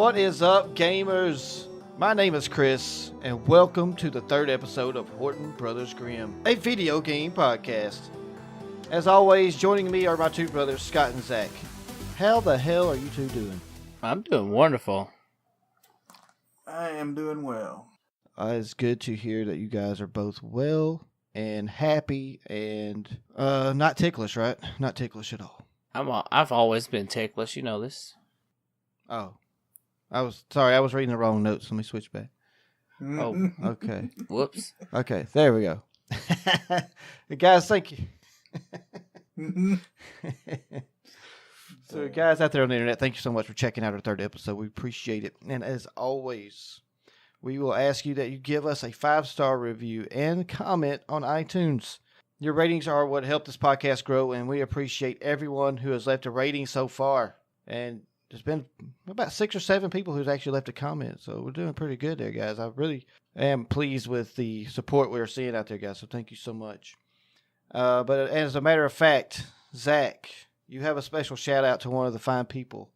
What is up, gamers? My name is Chris, and welcome to the third episode of Horton Brothers Grimm, a video game podcast. As always, joining me are my two brothers, Scott and Zach. How the hell are you two doing? I'm doing wonderful. I am doing well. It's good to hear that you guys are both well and happy and not ticklish, right? Not ticklish at all. I've always been ticklish, you know this. Oh. I was reading the wrong notes. Let me switch back. Oh, okay. Whoops. Okay, there we go. Guys, thank you. So, guys out there on the internet, thank you so much for checking out our third episode. We appreciate it. And as always, we will ask you that you give us a 5-star review and comment on iTunes. Your ratings are what help this podcast grow, and we appreciate everyone who has left a rating so far. And there's been about 6 or 7 people who's actually left a comment, so we're doing pretty good there, guys. I really am pleased with the support we're seeing out there, guys, so thank you so much. But as a matter of fact, Zach, you have a special shout-out to one of the fine people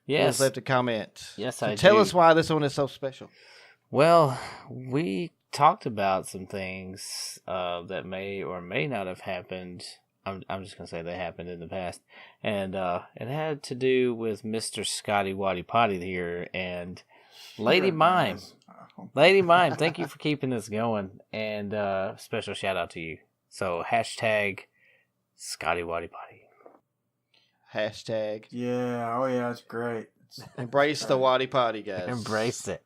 who has left a comment. Yes, so I do. Tell us why this one is so special. Well, we talked about some things that may or may not have happened. I'm just going to say they happened in the past. And it had to do with Mr. Scotty Waddy Potty here and Lady Mime. Lady Mime, thank you for keeping this going. And special shout out to you. So, hashtag Scotty Waddy Potty. Hashtag. Yeah, oh yeah, it's great. Embrace the Waddy Potty, guys. Embrace it.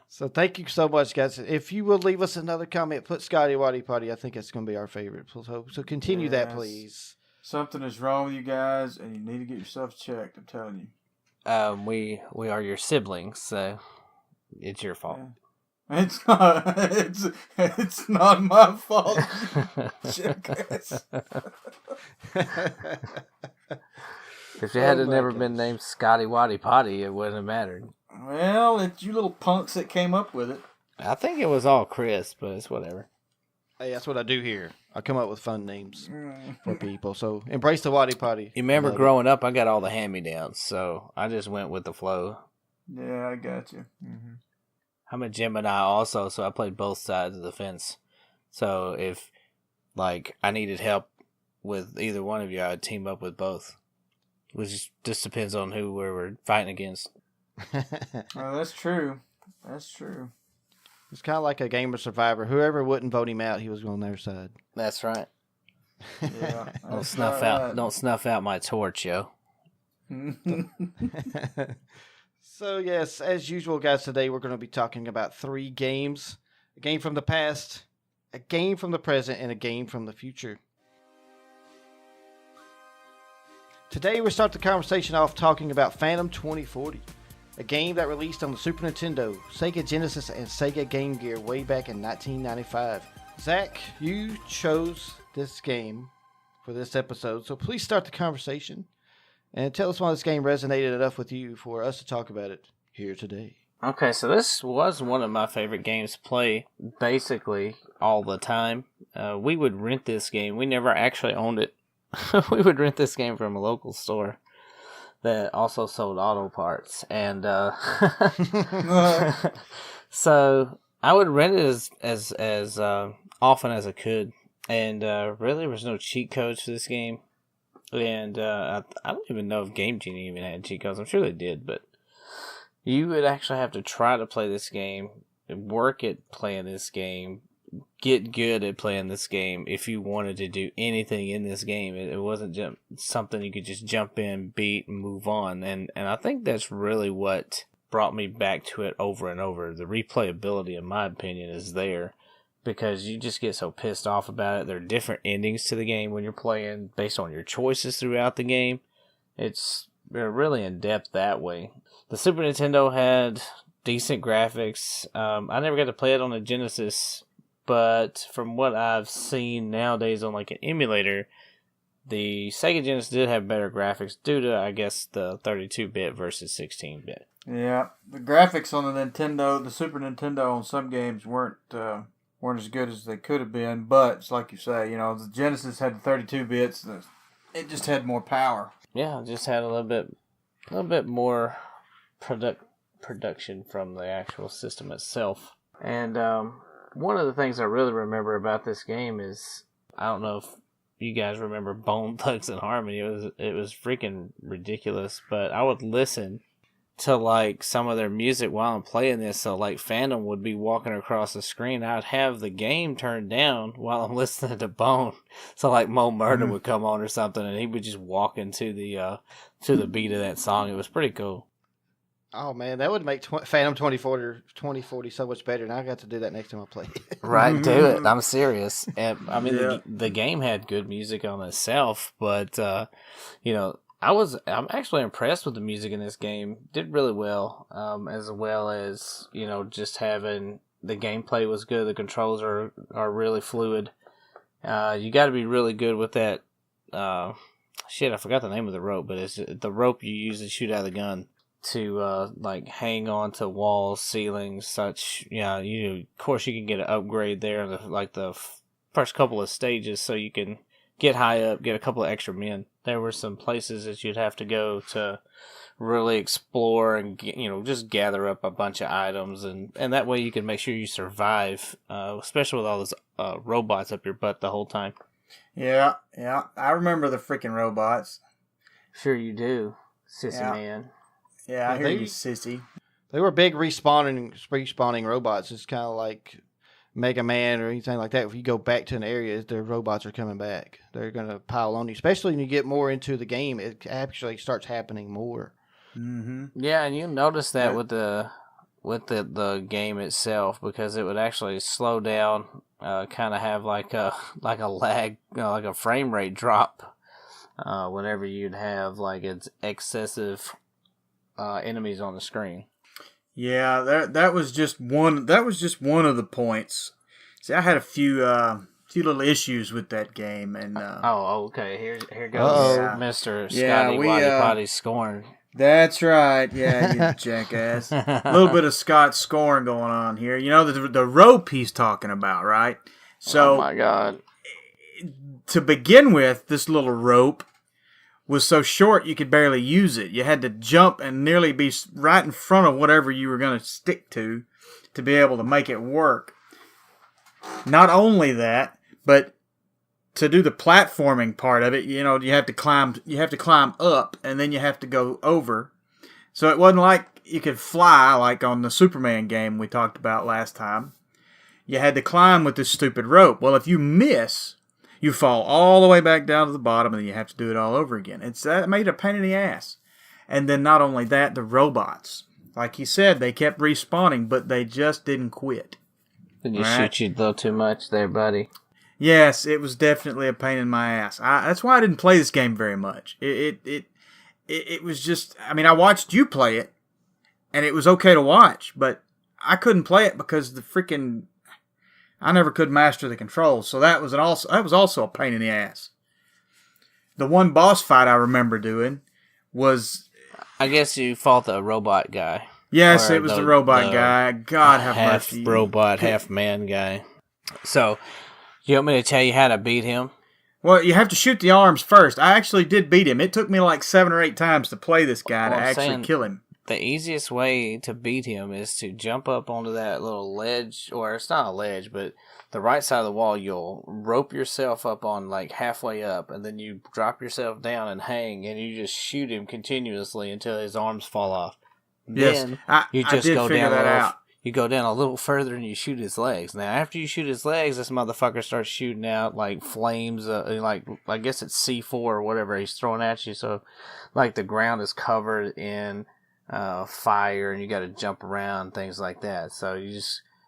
So thank you so much, guys. If you will leave us another comment, put Scotty Waddy Potty. I think it's going to be our favorite. So continue that, please. Something is wrong with you guys, and you need to get yourself checked. I'm telling you. We are your siblings, so it's your fault. Yeah. It's not my fault. Jackass. If you had never been named Scotty Waddy Potty, it wouldn't have mattered. Well, it's you little punks that came up with it. I think it was all Chris, but it's whatever. Hey, that's what I do here. I come up with fun names for people. So embrace the Waddy Potty. You remember growing up, I got all the hand-me-downs, so I just went with the flow. Yeah, I got you. Mm-hmm. I'm a Gemini also, so I played both sides of the fence. So if, I needed help with either one of you, I'd team up with both. Which just depends on who we were fighting against. Oh, that's true. That's true. It's kind of like a game of Survivor. Whoever wouldn't vote him out, he was on their side. That's right. Yeah. Don't snuff out my torch, yo. So yes, as usual, guys, today we're going to be talking about 3 games. A game from the past, a game from the present, and a game from the future. Today we start the conversation off talking about Phantom 2040. A game that released on the Super Nintendo, Sega Genesis, and Sega Game Gear way back in 1995. Zach, you chose this game for this episode, so please start the conversation and tell us why this game resonated enough with you for us to talk about it here today. Okay, so this was one of my favorite games to play basically all the time. We would rent this game. We never actually owned it. We would rent this game from a local store that also sold auto parts, and so I would rent it as often as I could, and really there was no cheat codes for this game, and I don't even know if Game Genie even had cheat codes. I'm sure they did, but you would actually have to try to play this game, work at playing this game, get good at playing this game if you wanted to do anything in this game. It wasn't just something you could just jump in, beat, and move on. And I think that's really what brought me back to it over and over. The replayability, in my opinion, is there because you just get so pissed off about it. There are different endings to the game when you're playing based on your choices throughout the game. It's really in-depth that way. The Super Nintendo had decent graphics. I never got to play it on the Genesis, but from what I've seen nowadays on an emulator, the Sega Genesis did have better graphics due to, I guess, the 32-bit versus 16-bit. Yeah, the graphics on the Super Nintendo on some games weren't as good as they could have been, but it's like you say, the Genesis had the 32 bits, it just had more power. Yeah, just had a little bit more production from the actual system itself. And one of the things I really remember about this game is, I don't know if you guys remember Bone Thugs and Harmony. It was freaking ridiculous, but I would listen to like some of their music while I'm playing this. So like Phantom would be walking across the screen. I'd have the game turned down while I'm listening to Bone. So like Mo Murder would come on or something, and he would just walk into the beat of that song. It was pretty cool. Oh man, that would make Phantom 2040 so much better. Now I got to do that next time I play. Right, do it. I'm serious. And, I mean, the game had good music on itself, but you know, I'm actually impressed with the music in this game. Did really well, as you know, just having the gameplay was good. The controls are really fluid. You got to be really good with that. I forgot the name of the rope, but it's the rope you use to shoot out of the gun to like hang on to walls, ceilings, such. Yeah, of course you can get an upgrade there, the first couple of stages, so you can get high up, get a couple of extra men. There were some places that you'd have to go to really explore and just gather up a bunch of items, and that way you can make sure you survive, especially with all those robots up your butt the whole time. Yeah, I remember the freaking robots. Sure you do, sissy man. Yeah, I hear you, sissy. They were big respawning robots. It's kind of like Mega Man or anything like that. If you go back to an area, the robots are coming back. They're going to pile on you. Especially when you get more into the game, it actually starts happening more. Mm-hmm. Yeah, and you notice that with the game itself, because it would actually slow down, kind of have like a lag, like a frame rate drop, whenever you'd have like it's excessive enemies on the screen. Yeah, that was just one. That was just one of the points. See, I had a few little issues with that game, and okay. Here goes Mr. Scotty Waddy Potty scoring. That's right. Yeah, you jackass. A little bit of Scott scoring going on here. You know the rope he's talking about, right? So, oh my God. To begin with, this little rope was so short you could barely use it. You had to jump and nearly be right in front of whatever you were going to stick to be able to make it work. Not only that, but to do the platforming part of it, you have to climb up, and then you have to go over. So it wasn't like you could fly like on the Superman game we talked about last time. You had to climb with this stupid rope. Well, if you miss, you fall all the way back down to the bottom, and then you have to do it all over again. That made a pain in the ass. And then not only that, the robots. Like you said, they kept respawning, but they just didn't quit. Did you shoot you a little too much there, buddy? Yes, it was definitely a pain in my ass. That's why I didn't play this game very much. It was just, I mean, I watched you play it, and it was okay to watch, but I couldn't play it because I never could master the controls, so that was also a pain in the ass. The one boss fight I remember doing was, I guess you fought the robot guy. Yes, it was the robot guy. God have mercy. Half robot, half man guy. So, you want me to tell you how to beat him? Well, you have to shoot the arms first. I actually did beat him. It took me like 7 or 8 times to play this guy to actually kill him. The easiest way to beat him is to jump up onto that little ledge, or it's not a ledge, but the right side of the wall. You'll rope yourself up on like halfway up, and then you drop yourself down and hang, and you just shoot him continuously until his arms fall off. Yes, then you just go down You go down a little further and you shoot his legs. Now, after you shoot his legs, this motherfucker starts shooting out like flames, like I guess it's C4 or whatever he's throwing at you. So, like the ground is covered in fire, and you got to jump around, things like that. So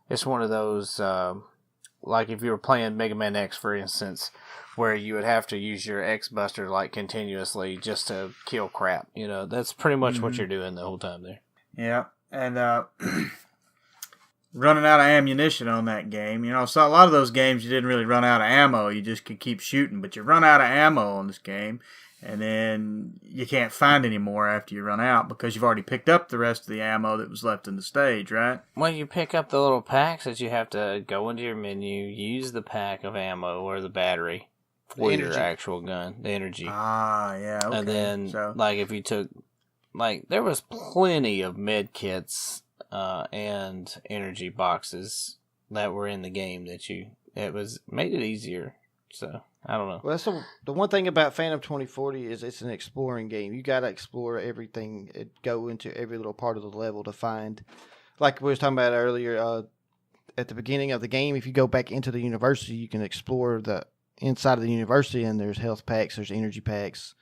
it's one of those, like if you were playing Mega Man X, for instance, where you would have to use your X Buster like continuously just to kill crap. That's pretty much what you're doing the whole time there. Yeah, and running out of ammunition on that game. So a lot of those games you didn't really run out of ammo. You just could keep shooting, but you run out of ammo on this game, and then you can't find any more after you run out because you've already picked up the rest of the ammo that was left in the stage, right? Well, you pick up the little packs that you have to go into your menu, use the pack of ammo or the battery for your actual gun, the energy. Ah, yeah, okay. And then, like, if you took like there was plenty of med kits and energy boxes that were in the game made it easier. So I don't know. Well, that's the one thing about Phantom 2040 is it's an exploring game. You got to explore everything, go into every little part of the level to find. Like we were talking about earlier, at the beginning of the game, if you go back into the university, you can explore the inside of the university, and there's health packs, there's energy packs.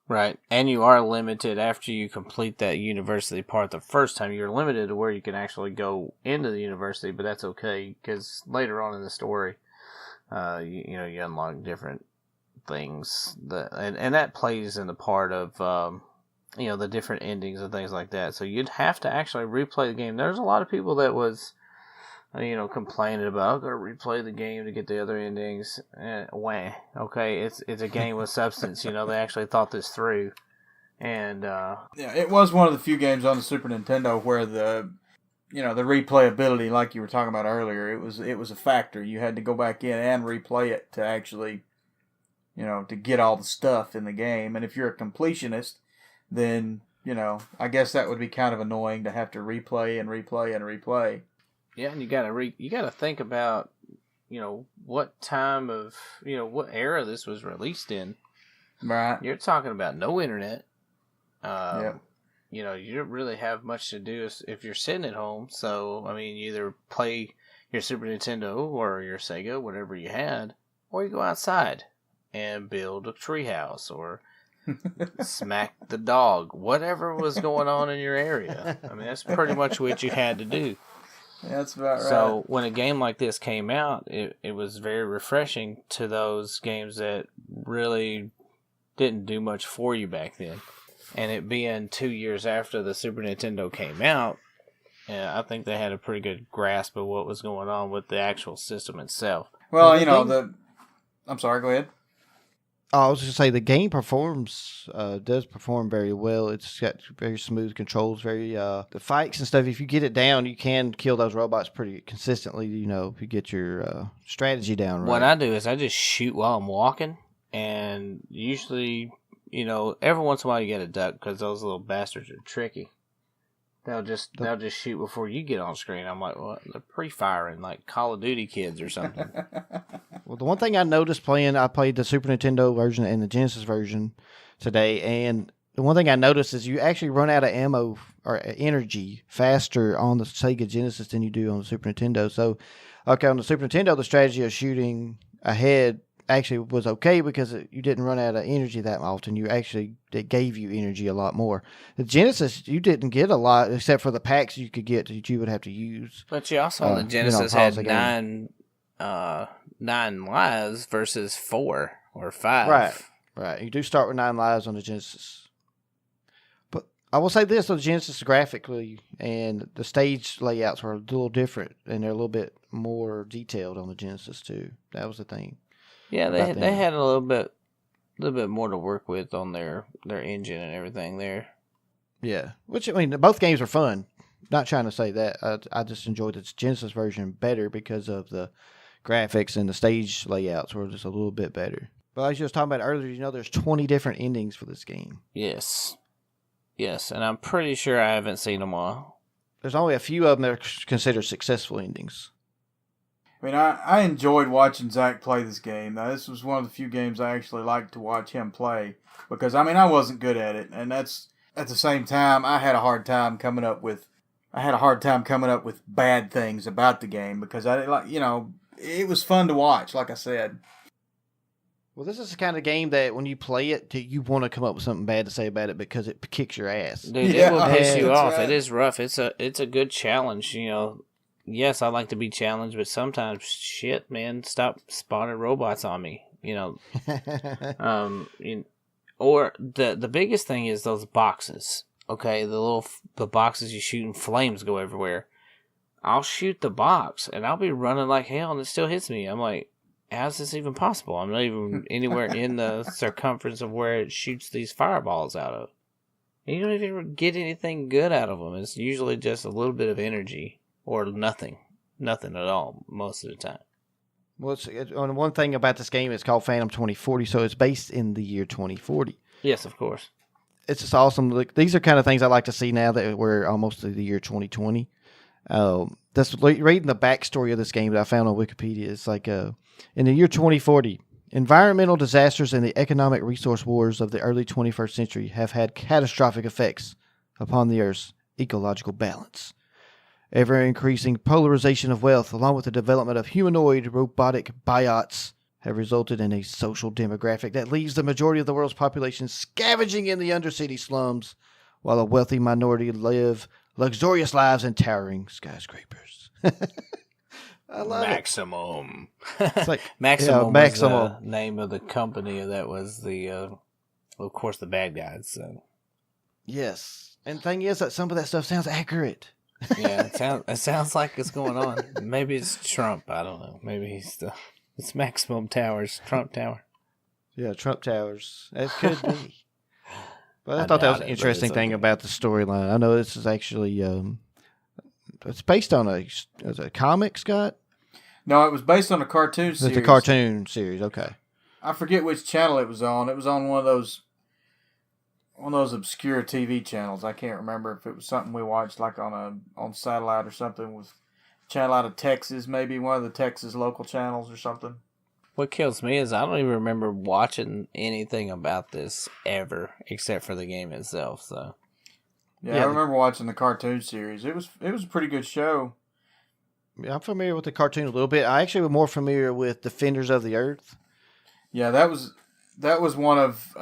Right, and you are limited after you complete that university part the first time. You're limited to where you can actually go into the university, but that's okay because later on in the story, you unlock different things and that plays in the part of the different endings and things like that. So you'd have to actually replay the game. There's a lot of people that was complaining about, I'm going to replay the game to get the other endings. Wah. Okay, it's a game with substance. They actually thought this through. And it was one of the few games on the Super Nintendo where the replayability, like you were talking about earlier, it was a factor. You had to go back in and replay it to actually, to get all the stuff in the game. And if you're a completionist, then, I guess that would be kind of annoying to have to replay and replay and replay. Yeah, and you gotta think about, what time of, what era this was released in. Right. You're talking about no internet. Yeah. You don't really have much to do if you're sitting at home. So, you either play your Super Nintendo or your Sega, whatever you had, or you go outside and build a treehouse or smack the dog, whatever was going on in your area. That's pretty much what you had to do. Yeah, that's about right. So when a game like this came out, it was very refreshing to those games that really didn't do much for you back then. And it being 2 years after the Super Nintendo came out, I think they had a pretty good grasp of what was going on with the actual system itself. Well, I'm sorry, go ahead. I was just going to say the game does perform very well. It's got very smooth controls, the fights and stuff. If you get it down, you can kill those robots pretty consistently. If you get your strategy down right. What I do is I just shoot while I'm walking, and usually, every once in a while you get a duck because those little bastards are tricky. They'll just shoot before you get on screen. I'm like, well, they're pre-firing like Call of Duty kids or something. Well, the one thing I noticed I played the Super Nintendo version and the Genesis version today, and the one thing I noticed is you actually run out of ammo or energy faster on the Sega Genesis than you do on the Super Nintendo. So, okay, on the Super Nintendo, the strategy of shooting ahead actually was okay because you didn't run out of energy that often. It gave you energy a lot more. The Genesis, you didn't get a lot except for the packs you could get that you would have to use. But you also on the Genesis had nine lives versus 4 or 5. Right. You do start with 9 lives on the Genesis. But I will say this, though, the Genesis graphically and the stage layouts were a little different, and they're a little bit more detailed on the Genesis too. That was the thing. Yeah, they had a little bit more to work with on their engine and everything there. Yeah, which both games are fun. Not trying to say that. I just enjoyed the Genesis version better because of the graphics and the stage layouts were just a little bit better. But as you was talking about earlier, there's 20 different endings for this game. Yes, and I'm pretty sure I haven't seen them all. There's only a few of them that are considered successful endings. I enjoyed watching Zach play this game. Now, this was one of the few games I actually liked to watch him play because, I wasn't good at it. And that's, at the same time, I had a hard time coming up with bad things about the game because it was fun to watch, like I said. Well, this is the kind of game that when you play it, you want to come up with something bad to say about it because it kicks your ass. Dude, it will piss you off. Right. It is rough. It's a good challenge, Yes, I like to be challenged, but sometimes, shit, man, stop spawning robots on me. Or the biggest thing is those boxes. Okay, the boxes you shoot and flames go everywhere. I'll shoot the box and I'll be running like hell and it still hits me. I'm like, how's this even possible? I'm not even anywhere in the circumference of where it shoots these fireballs out of. And you don't even get anything good out of them. It's usually just a little bit of energy. Or nothing at all most of the time. Well, one thing about this game, it's called Phantom 2040, so it's based in the year 2040. Yes, of course. it's just awesome. Look, these are kind of things I like to see now that we're almost to the year 2020. That's reading the backstory of this game that I found on Wikipedia. It's like in the year 2040, environmental disasters and the economic resource wars of the early 21st century have had catastrophic effects upon the Earth's ecological balance. Ever-increasing polarization of wealth, along with the development of humanoid robotic biots, have resulted in a social demographic that leaves the majority of the world's population scavenging in the undercity slums, while a wealthy minority live luxurious lives in towering skyscrapers. I love Maximum. It's like Maximum Maximum was the name of the company that was of course, the bad guys. So. Yes, and the thing is that some of that stuff sounds accurate. Yeah, it sounds like it's going on. Maybe it's Trump. I don't know. Maybe it's Maximum Towers, Trump Tower. Yeah, Trump Towers. It could be. But I thought that was an interesting thing about the storyline. I know this is actually it's based on a comic, Scott? No, it was based on a cartoon series. It's a cartoon series, okay. I forget which channel it was on. It was on one of those obscure TV channels. I can't remember if it was something we watched like on satellite or something, with channel out of Texas, maybe one of the Texas local channels or something. What kills me is I don't even remember watching anything about this ever, except for the game itself. So, yeah, I remember watching the cartoon series. It was a pretty good show. Yeah, I'm familiar with the cartoon a little bit. I actually was more familiar with Defenders of the Earth. Yeah, that was one of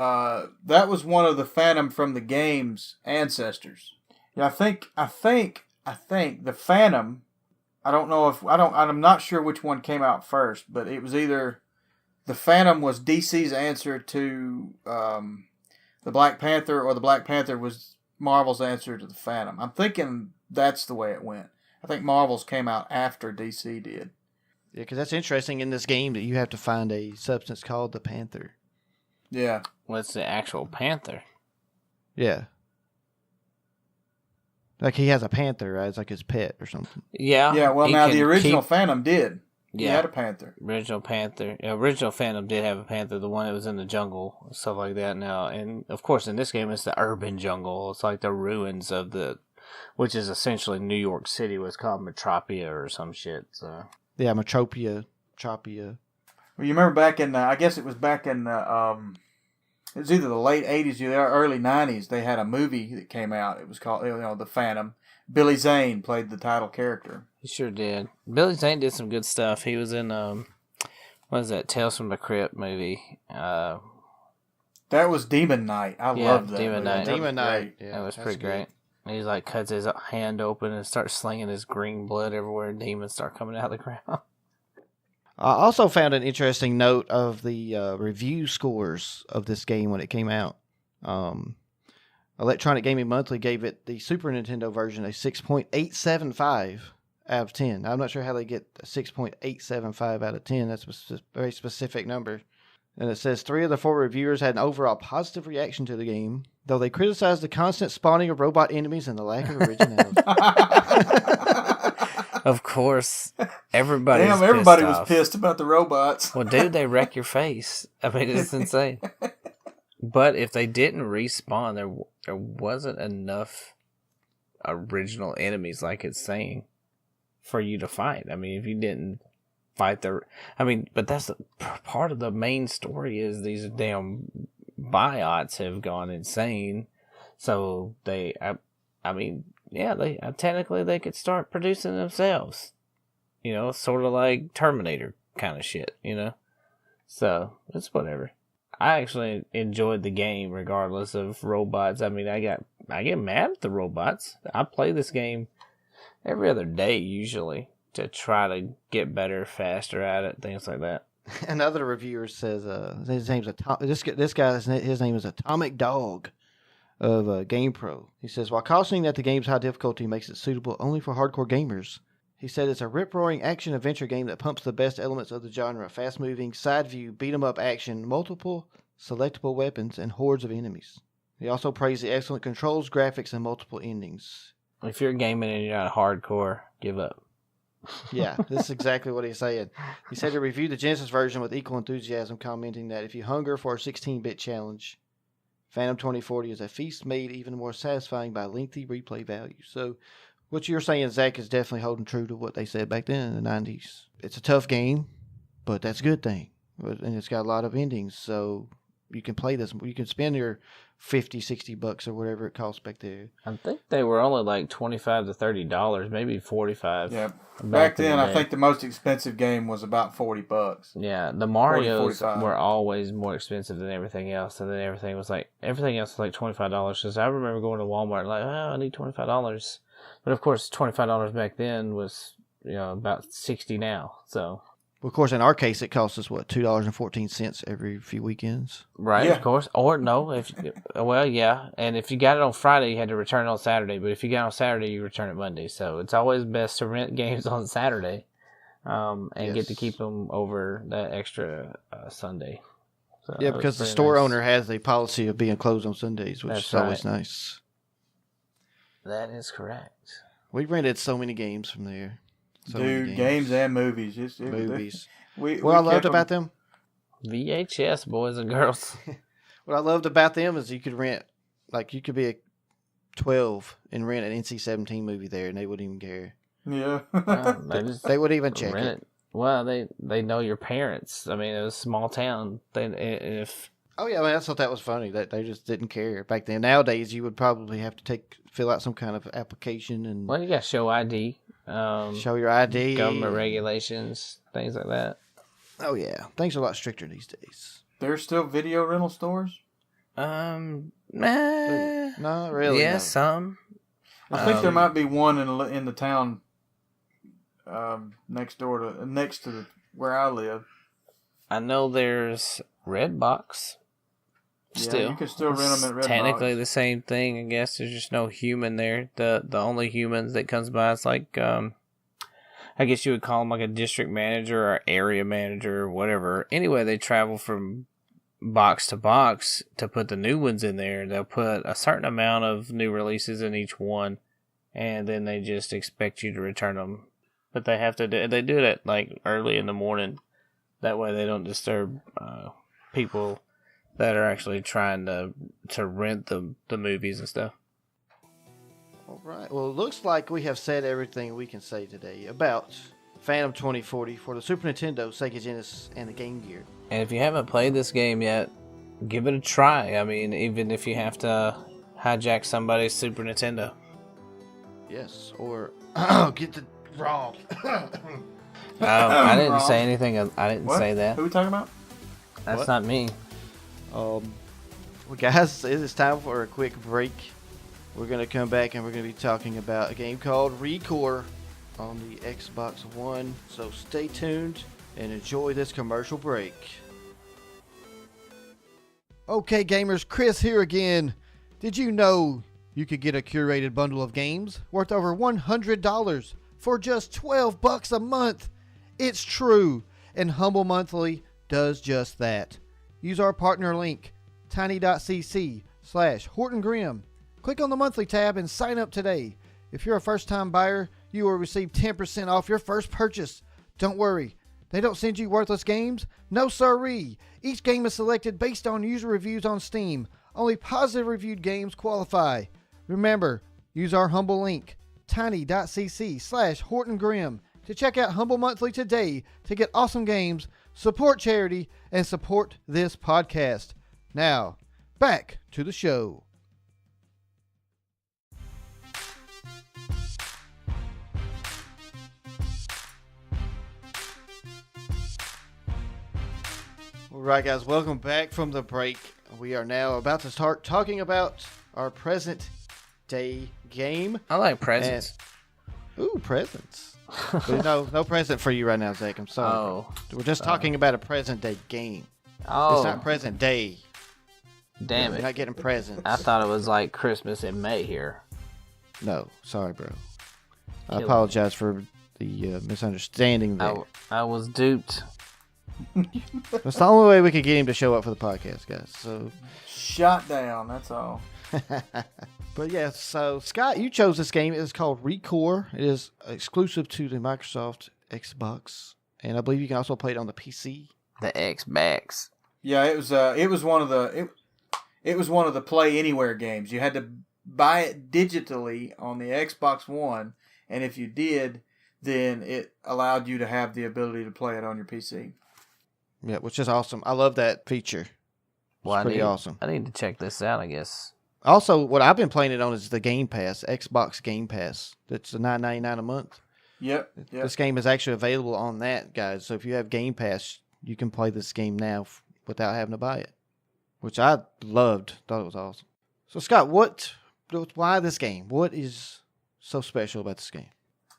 the Phantom from the game's ancestors. Yeah, I think the Phantom. I'm not sure which one came out first, but it was either the Phantom was DC's answer to the Black Panther, or the Black Panther was Marvel's answer to the Phantom. I'm thinking that's the way it went. I think Marvel's came out after DC did. Yeah, because that's interesting in this game that you have to find a substance called the Panther. Yeah. What's the actual Panther? Yeah. Like he has a panther, right? It's like his pet or something. Yeah. Yeah, well, now the original Phantom did. He had a panther. Original Phantom did have a panther, the one that was in the jungle, stuff like that now. And, of course, in this game, it's the urban jungle. It's like the ruins of which is essentially New York City, what's called Metropia or some shit. So. Yeah, Metropia. Well, you remember back in, I guess it was back in, it was either the late 80s or the early 90s, they had a movie that came out. It was called, The Phantom. Billy Zane played the title character. He sure did. Billy Zane did some good stuff. He was in, what is that, Tales from the Crypt movie. That was Demon Knight. I loved that Demon movie. Knight. Demon Knight. Yeah, that was pretty great. He like cuts his hand open and starts slinging his green blood everywhere, and demons start coming out of the ground. I also found an interesting note of the review scores of this game when it came out. Electronic Gaming Monthly gave it, the Super Nintendo version, a 6.875 out of 10. I'm not sure how they get a 6.875 out of 10. That's a very specific number. And it says 3 of the 4 reviewers had an overall positive reaction to the game, though they criticized the constant spawning of robot enemies and the lack of originality. Of course, everybody was pissed about the robots. Well, dude, they wreck your face. I mean, it's insane. But if they didn't respawn, there wasn't enough original enemies, like it's saying, for you to fight. I mean, if you didn't fight but that's part of the main story is these damn biots have gone insane. So technically they could start producing themselves. Sort of like Terminator kind of shit, So, it's whatever. I actually enjoyed the game regardless of robots. I mean, I get mad at the robots. I play this game every other day usually to try to get better, faster at it, things like that. Another reviewer says his name's his name is Atomic Dog of GamePro. He says, while cautioning that the game's high difficulty makes it suitable only for hardcore gamers, he said it's a rip-roaring action-adventure game that pumps the best elements of the genre: fast-moving, side-view, beat-em-up action, multiple selectable weapons, and hordes of enemies. He also praised the excellent controls, graphics, and multiple endings. If you're gaming and you're not hardcore, give up. Yeah, this is exactly what he's saying. He said he reviewed the Genesis version with equal enthusiasm, commenting that if you hunger for a 16-bit challenge, Phantom 2040 is a feast made even more satisfying by lengthy replay value. So, what you're saying, Zach, is definitely holding true to what they said back then in the 90s. It's a tough game, but that's a good thing. And it's got a lot of endings, so you can play this. You can spend your $50, $60 or whatever it costs back there. I think they were only like $25 to $30, maybe $45. Yeah. Back then, I think the most expensive game was about $40. Yeah, the Marios 45. were always more expensive than everything else, and then everything else was like $25. Because I remember going to Walmart like, oh, I need $25, but of course, $25 back then was about $60 now. So. Well, of course, in our case, it costs us, what, $2.14 every few weekends? Right, Yeah. Of course. Or no, yeah. And if you got it on Friday, you had to return it on Saturday. But if you got it on Saturday, you return it Monday. So it's always best to rent games on Saturday and get to keep them over that extra Sunday. So Yeah, because the store owner has a policy of being closed on Sundays, which is always nice. That is correct. We rented so many games from there. Dude, games and movies. Movies. What I loved about them? VHS, boys and girls. What I loved about them is you could rent, like you could be a 12 and rent an NC-17 movie there, and they wouldn't even care. Yeah. They wouldn't even check it. Well, they know your parents. I mean, it was a small town. Oh yeah, I thought that was funny that they just didn't care back then. Nowadays, you would probably have to fill out some kind of application and. Well, you got to show ID. Show your ID. Government regulations, things like that. Oh yeah, things are a lot stricter these days. There's still video rental stores? Not really. Yeah, no. some. I think there might be one in the town next to where I live. I know there's Redbox. Still, yeah, you can still rent them at Redbox. Technically the same thing, I guess. There's just no human there. The only humans that comes by is like, I guess you would call them like a district manager or area manager or whatever. Anyway, they travel from box to box to put the new ones in there. They'll put a certain amount of new releases in each one, and then they just expect you to return them. But they have to they do it like early in the morning. That way they don't disturb people that are actually trying to rent the movies and stuff. All right. Well, it looks like we have said everything we can say today about Phantom 2040 for the Super Nintendo, Sega Genesis, and the Game Gear. And if you haven't played this game yet, give it a try. I mean, even if you have to hijack somebody's Super Nintendo. Yes, or get the ROM. I didn't say anything. I didn't What? say that. Who are we talking about? That's What? not me. Well, guys, it is time for a quick break. We're going to come back and we're going to be talking about a game called Recore on the Xbox One. So stay tuned and enjoy this commercial break. Okay, gamers, Chris here again. Did you know you could get a curated bundle of games worth over $100 for just $12 a month? It's true, and Humble Monthly does just that. Use our partner link, tiny.cc/Horton Grimm. Click on the monthly tab and sign up today. If you're a first-time buyer, you will receive 10% off your first purchase. Don't worry, they don't send you worthless games. No siree. Each game is selected based on user reviews on Steam. Only positive reviewed games qualify. Remember, use our humble link, tiny.cc/Horton Grimm, to check out Humble Monthly today to get awesome games, support charity, and support this podcast. Now, back to the show. All right, guys, welcome back from the break. We are now about to start talking about our present day game. I like presents. Ooh, presents. But no present for you right now, Zach. I'm sorry. Oh. We're just talking about a present day game. Oh. It's not present day. Damn We're it. not getting presents. I thought it was like Christmas in May here. No, sorry, bro. I Kill apologize for the misunderstanding there. I was duped. That's the only way we could get him to show up for the podcast, guys. So, Shot down, that's all. but yeah, so Scott, you chose this game. It is called Recore. It is exclusive to the Microsoft Xbox, and I believe you can also play it on the PC. The Xbox. Yeah, it was one of the it was one of the Play Anywhere games. You had to buy it digitally on the Xbox One, and if you did, then it allowed you to have the ability to play it on your PC. Yeah, which is awesome. I love that feature. It's pretty awesome. I need to check this out, I guess. Also, what I've been playing it on is the Game Pass, Xbox Game Pass. That's $9.99 a month. Yep. This game is actually available on that, guys. So if you have Game Pass, you can play this game now without having to buy it, which I loved. Thought it was awesome. So Scott, why this game? What is so special about this game?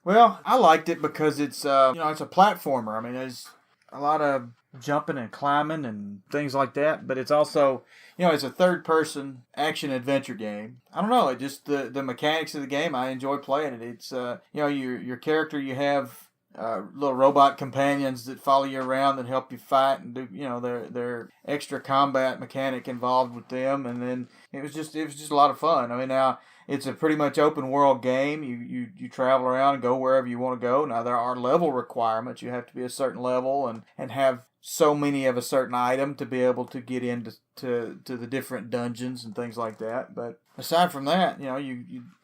Well, I liked it because it's it's a platformer. I mean, there's a lot of jumping and climbing and things like that, but it's also, it's a third-person action-adventure game. I don't know, it just, the mechanics of the game, I enjoy playing it. It's, your character, you have little robot companions that follow you around and help you fight and do, their extra combat mechanic involved with them, and then it was just a lot of fun. I mean, now, it's a pretty much open world game. You travel around and go wherever you want to go. Now, there are level requirements. You have to be a certain level and have so many of a certain item to be able to get into to the different dungeons and things like that. But aside from that,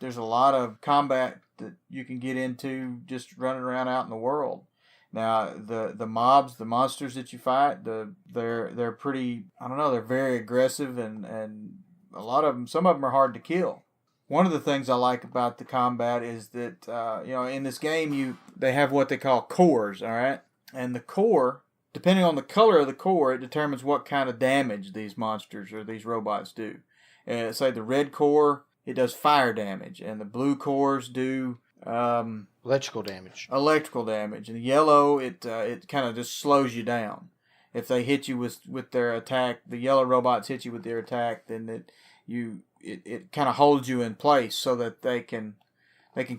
there's a lot of combat that you can get into just running around out in the world. Now, the mobs, the monsters that you fight, they're pretty, I don't know, they're very aggressive and a lot of them, some of them are hard to kill. One of the things I like about the combat is that, in this game, they have what they call cores, all right? And the core, depending on the color of the core, it determines what kind of damage these monsters or these robots do. Say the red core, it does fire damage, and the blue cores do electrical damage. And the yellow, it kind of just slows you down. If they hit you with their attack, the yellow robots hit you with their attack, then it kind of holds you in place so that they can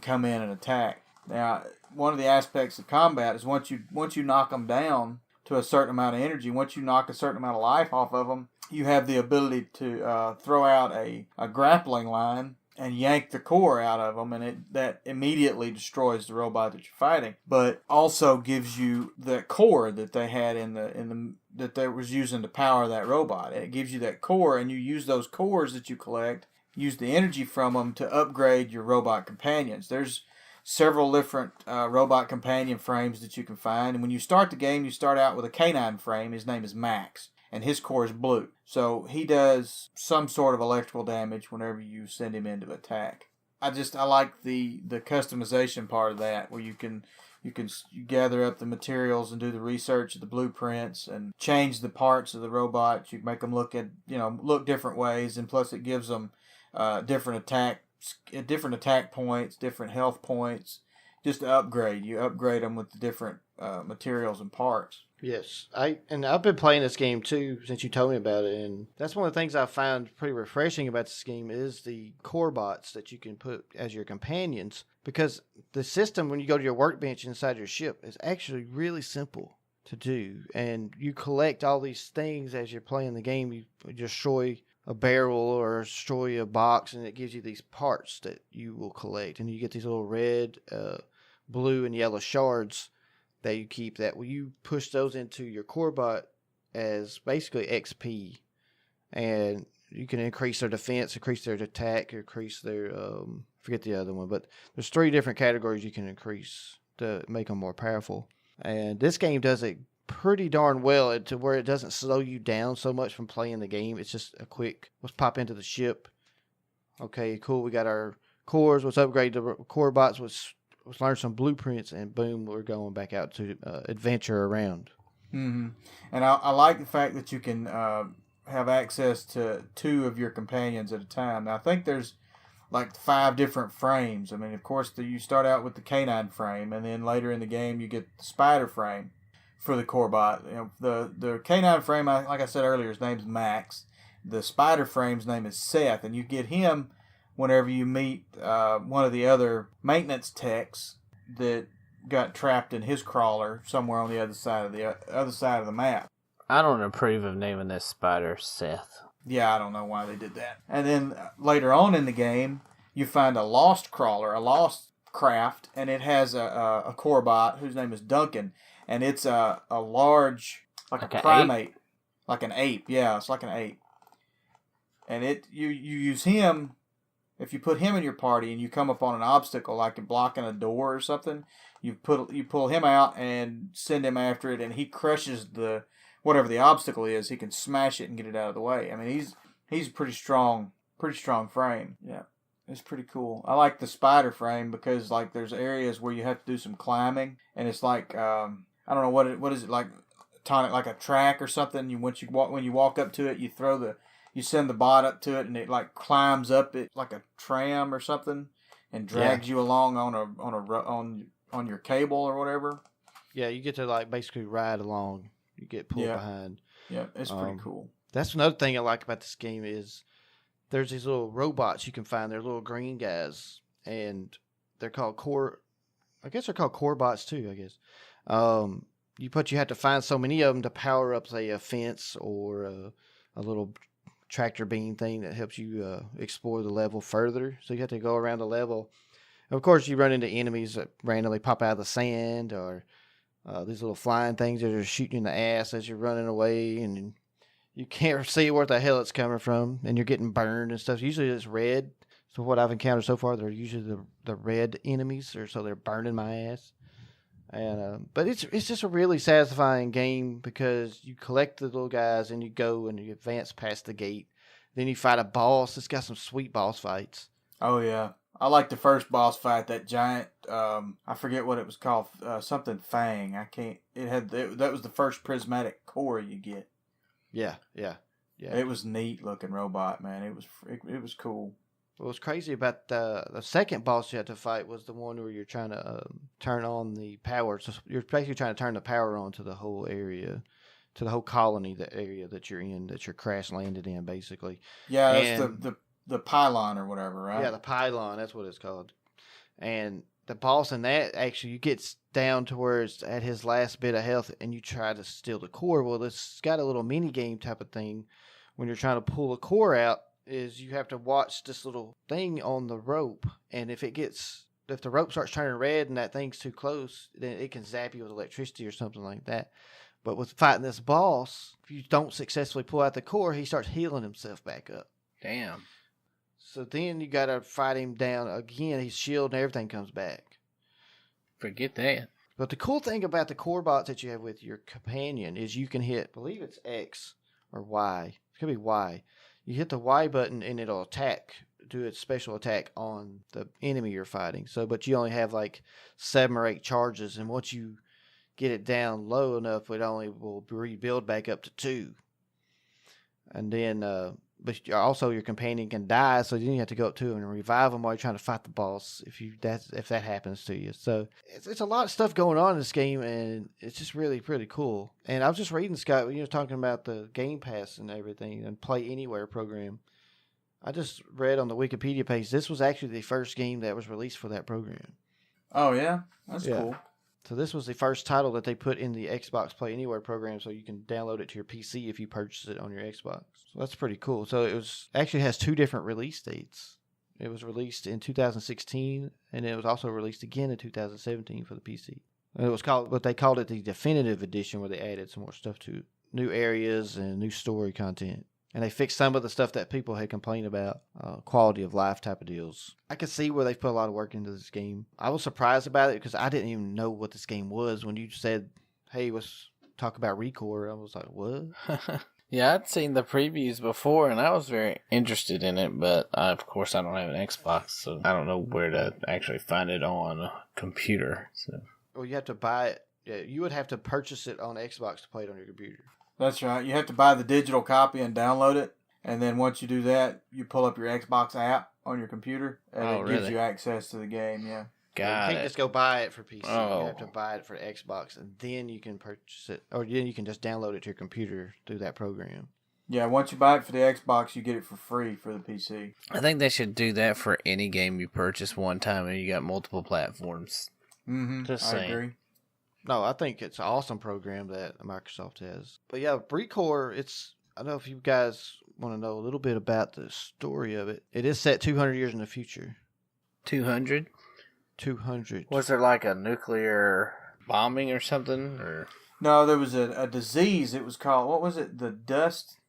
come in and attack. Now, one of the aspects of combat is once you knock them down to a certain amount of energy, once you knock a certain amount of life off of them, you have the ability to throw out a grappling line and yank the core out of them, and that immediately destroys the robot that you're fighting. But also gives you the core that they had that they was using to power that robot. It gives you that core, and you use those cores that you collect, use the energy from them to upgrade your robot companions. There's several different robot companion frames that you can find, and when you start the game, you start out with a canine frame. His name is Max, and his core is blue. So he does some sort of electrical damage whenever you send him into attack. I like the customization part of that, where you gather up the materials and do the research of the blueprints and change the parts of the robots. You make them look different ways, and plus it gives them different attack points, different health points, just to upgrade. You upgrade them with the different materials and parts. Yes, I've been playing this game too since you told me about it, and that's one of the things I find pretty refreshing about this game is the core bots that you can put as your companions, because the system when you go to your workbench inside your ship is actually really simple to do, and you collect all these things as you're playing the game. You destroy a barrel or destroy a box, and it gives you these parts that you will collect, and you get these little red, blue, and yellow shards that you keep. That will you push those into your core bot as basically XP, and you can increase their defense, increase their attack, increase their forget the other one, but there's 3 different categories you can increase to make them more powerful. And this game does it pretty darn well to where it doesn't slow you down so much from playing the game. It's just a quick, let's pop into the ship. Okay, cool. We got our cores. Let's upgrade the core bots. Let's learn some blueprints, and boom, we're going back out to adventure around. Mm-hmm. And I like the fact that you can have access to 2 of your companions at a time. Now, I think there's like 5 different frames. I mean, of course, you start out with the canine frame, and then later in the game, you get the spider frame for the core bot. The canine frame, like I said earlier, his name's Max. The spider frame's name is Seth, and you get him whenever you meet one of the other maintenance techs that got trapped in his crawler somewhere on the other side of the map. I don't approve of naming this spider Seth. Yeah, I don't know why they did that. And then later on in the game, you find a lost crawler, a lost craft, and it has a core bot whose name is Duncan, and it's a large, like a primate, like an ape. Yeah, it's like an ape. and you use him. If you put him in your party and you come up on an obstacle like blocking a door or something, you pull him out and send him after it, and he crushes whatever the obstacle is. He can smash it and get it out of the way. I mean, he's pretty strong frame. Yeah, it's pretty cool. I like the spider frame because like there's areas where you have to do some climbing, and it's like I don't know what is it like, tonic like a track or something. When you walk up to it, you send the bot up to it, and it like climbs up it like a tram or something, and drags you along on your cable or whatever. Yeah, you get to like basically ride along. You get pulled behind. Yeah, it's pretty cool. That's another thing I like about this game is there's these little robots you can find. They're little green guys, and they're called core. I guess they're called core bots too. I guess. You have to find so many of them to power up, say, a fence or a little tractor beam thing that helps you explore the level further. So you have to go around the level. Of course, you run into enemies that randomly pop out of the sand, or these little flying things that are shooting you in the ass as you're running away, and you can't see where the hell it's coming from, and you're getting burned and stuff. Usually it's red. So what I've encountered so far, they're usually the red enemies, so they're burning my ass. And but it's just a really satisfying game because you collect the little guys and you go and you advance past the gate. Then you fight a boss. It's got some sweet boss fights. Oh yeah, I like the first boss fight. That giant, I forget what it was called. Something Fang. I can't. That was the first prismatic core you get. Yeah. It was neat looking robot, man. It was cool. What was crazy about the second boss you had to fight was the one where you're trying to turn on the power. So you're basically trying to turn the power on to the whole area, to the whole colony, the area that you're in, that you're crash landed in, basically. Yeah, that's the pylon or whatever, right? Yeah, the pylon. That's what it's called. And the boss in that, actually, you get down to where it's at his last bit of health, and you try to steal the core. Well, it's got a little mini game type of thing when you're trying to pull a core out. Is you have to watch this little thing on the rope, and if the rope starts turning red and that thing's too close, then it can zap you with electricity or something like that. But with fighting this boss, if you don't successfully pull out the core, he starts healing himself back up. Damn. So then you gotta fight him down again. His shield and everything comes back. Forget that. But the cool thing about the core bots that you have with your companion is you can hit, I believe it's X or Y. It could be Y. You hit the Y button and it'll do its special attack on the enemy you're fighting. But you only have like 7 or 8 charges, and once you get it down low enough, it only will rebuild back up to 2. And then, but also your companion can die, so then you have to go up to him and revive him while you're trying to fight the boss if that happens to you. So it's a lot of stuff going on in this game, and it's just really pretty cool. And I was just reading, Scott, when you were talking about the Game Pass and everything and Play Anywhere program. I just read on the Wikipedia page this was actually the first game that was released for that program. Oh yeah, that's cool. So this was the first title that they put in the Xbox Play Anywhere program, so you can download it to your PC if you purchase it on your Xbox. So that's pretty cool. So it actually has 2 different release dates. It was released in 2016, and it was also released again in 2017 for the PC. And it was they called it the Definitive Edition, where they added some more stuff to it, new areas and new story content. And they fixed some of the stuff that people had complained about, quality of life type of deals. I could see where they put a lot of work into this game. I was surprised about it because I didn't even know what this game was. When you said, hey, let's talk about Recore, I was like, what? Yeah, I'd seen the previews before, and I was very interested in it, but of course I don't have an Xbox, so I don't know where to actually find it on a computer. So. Well, you have to buy it. Yeah, you would have to purchase it on Xbox to play it on your computer. That's right. You have to buy the digital copy and download it. And then once you do that, you pull up your Xbox app on your computer, and it gives you access to the game, yeah. You can't just go buy it for PC. You have to buy it for Xbox, and then you can purchase it. Or then you can just download it to your computer through that program. Yeah, once you buy it for the Xbox, you get it for free for the PC. I think they should do that for any game you purchase one time and you got multiple platforms. Mm-hmm. Just saying. I agree. No, I think it's an awesome program that Microsoft has. But yeah, Recore, I don't know if you guys want to know a little bit about the story of it. It is set 200 years in the future. 200? 200. Was there like a nuclear bombing or something? Or No, there was a disease. It was called, what was it? The Dust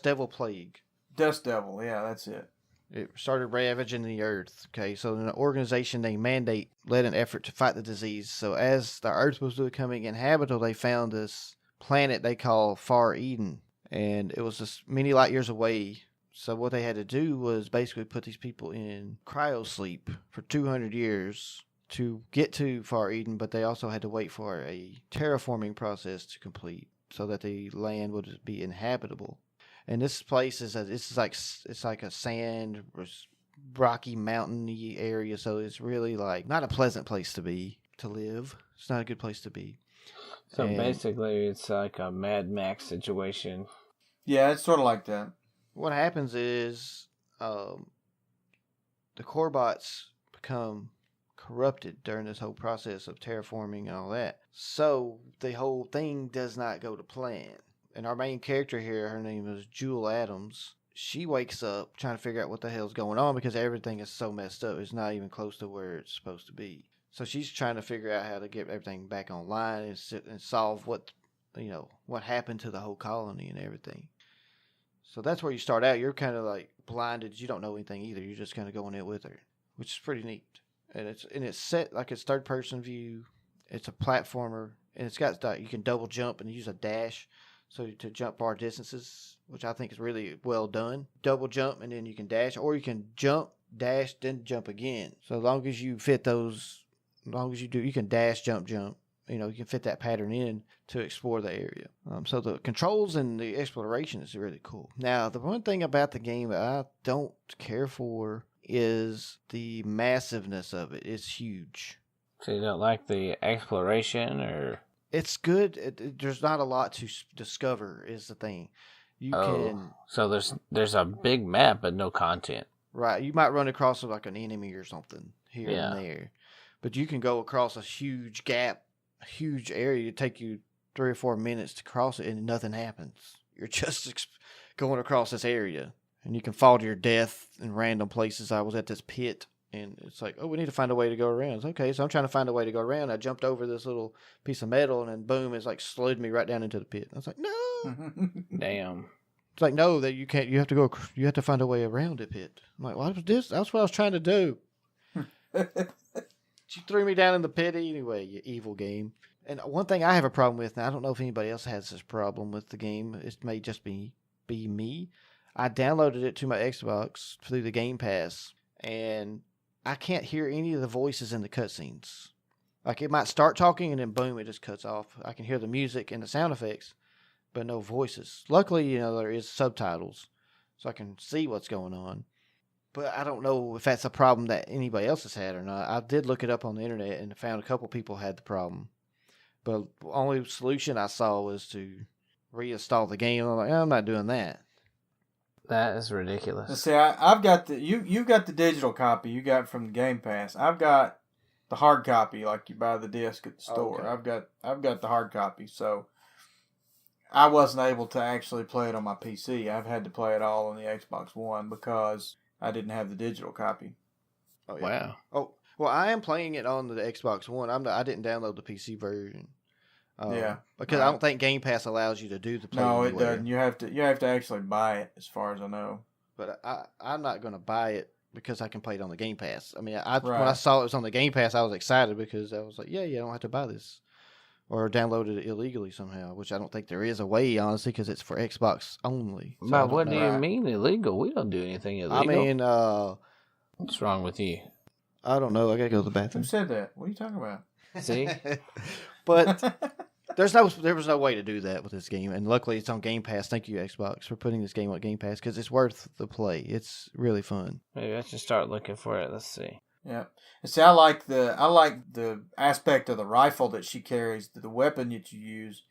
Devil Plague. Dust Devil, yeah, that's it. It started ravaging the earth. Okay, so an organization they mandate led an effort to fight the disease. So as the earth was becoming inhabitable, they found this planet they call Far Eden, and it was just many light years away. So what they had to do was basically put these people in cryosleep for 200 years to get to Far Eden, but they also had to wait for a terraforming process to complete so that the land would be inhabitable. And this place is it's like a sand, rocky, mountainy area, so it's really like not a pleasant place to live. It's not a good place to be. So basically, it's like a Mad Max situation. Yeah, it's sort of like that. What happens is the core bots become corrupted during this whole process of terraforming and all that. So the whole thing does not go to plan. And our main character here, her name is Jewel Adams. She wakes up trying to figure out what the hell's going on because everything is so messed up. It's not even close to where it's supposed to be. So she's trying to figure out how to get everything back online and solve what happened to the whole colony and everything. So that's where you start out. You're kind of like blinded. You don't know anything either. You're just kind of going in with her, which is pretty neat. And it's set like it's third person view. It's a platformer, and it's got you can double jump and use a dash, so to jump far distances, which I think is really well done. Double jump and then you can dash, or you can jump, dash, then jump again. So as long as you fit those, as long as you do, you can dash, jump. You can fit that pattern in to explore the area. So the controls and the exploration is really cool. Now, the one thing about the game that I don't care for is the massiveness of it. It's huge. So you don't like the exploration, or? It's good. There's not a lot to discover is the thing. So there's a big map but no content. Right. You might run across like an enemy or something here and there. But you can go across a huge gap, a huge area. It take you 3 or 4 minutes to cross it and nothing happens. You're just going across this area. And you can fall to your death in random places. I was at this pit, and it's like, oh, we need to find a way to go around. It's okay, so I'm trying to find a way to go around. I jumped over this little piece of metal, and then boom, it's like slid me right down into the pit. I was like, no. Damn. It's like, no, that you can't. You have to go. You have to find a way around the pit. I'm like, what was this? That's what I was trying to do. You threw me down in the pit anyway, you evil game. And one thing I have a problem with, and I don't know if anybody else has this problem with the game. It may just be me. I downloaded it to my Xbox through the Game Pass, and I can't hear any of the voices in the cutscenes. Like, it might start talking, and then boom, it just cuts off. I can hear the music and the sound effects, but no voices. Luckily, there is subtitles, so I can see what's going on. But I don't know if that's a problem that anybody else has had or not. I did look it up on the internet and found a couple people had the problem. But the only solution I saw was to reinstall the game. I'm like, I'm not doing that. That is ridiculous. See, I've got you've got the digital copy you got from the Game Pass. I've got the hard copy, like you buy the disc at the store. Okay. I've got the hard copy, so I wasn't able to actually play it on my PC. I've had to play it all on the Xbox One because I didn't have the digital copy. Oh, yeah. Wow. Oh, well, I am playing it on the Xbox One. I didn't download the PC version. Because I don't think Game Pass allows you to do the play. No, anywhere. it doesn't. You have to actually buy it, as far as I know. But I'm not going to buy it because I can play it on the Game Pass. I mean, when I saw it was on the Game Pass, I was excited because I was like, yeah, I don't have to buy this. Or downloaded it illegally somehow, which I don't think there is a way, honestly, because it's for Xbox only. So but what do you mean illegal? We don't do anything illegal. I mean, what's wrong with you? I don't know. I got to go to the Who bathroom. said that? What are you talking about? See? But there was no way to do that with this game, and luckily it's on Game Pass. Thank you, Xbox, for putting this game on Game Pass because it's worth the play. It's really fun. Maybe I should start looking for it. Let's see. Yeah. And see, I like the aspect of the rifle that she carries, the weapon that you use.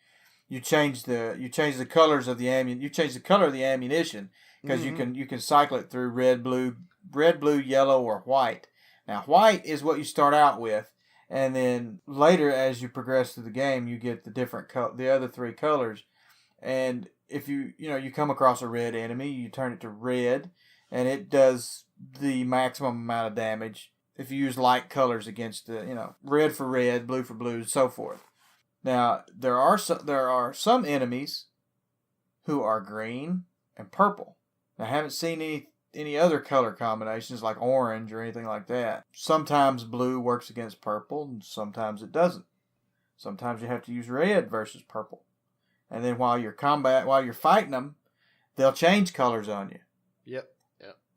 You change the colors of the you change the color of the ammunition because you can cycle it through red, blue, yellow, or white. Now, white is what you start out with, and then later, as you progress through the game, you get the other 3 colors. And if you come across a red enemy, you turn it to red, and it does the maximum amount of damage. If you use light colors against red for red, blue for blue, and so forth. Now, there are some enemies who are green and purple. I haven't seen any other color combinations like orange or anything like that. Sometimes blue works against purple, and sometimes it doesn't. Sometimes you have to use red versus purple. And then while you're fighting them, they'll change colors on you. Yep.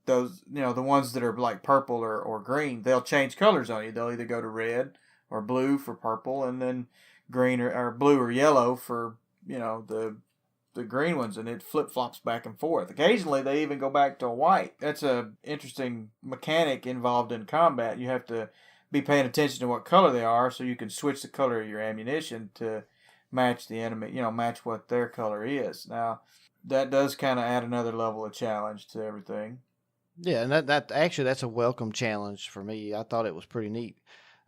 Those, the ones that are like purple or green, they'll change colors on you. They'll either go to red or blue for purple, and then green or blue or yellow for, the green ones, and it flip-flops back and forth. Occasionally, they even go back to white. That's a interesting mechanic involved in combat. You have to be paying attention to what color they are so you can switch the color of your ammunition to match the enemy, match what their color is. Now, that does kind of add another level of challenge to everything. Yeah, and that's a welcome challenge for me. I thought it was pretty neat.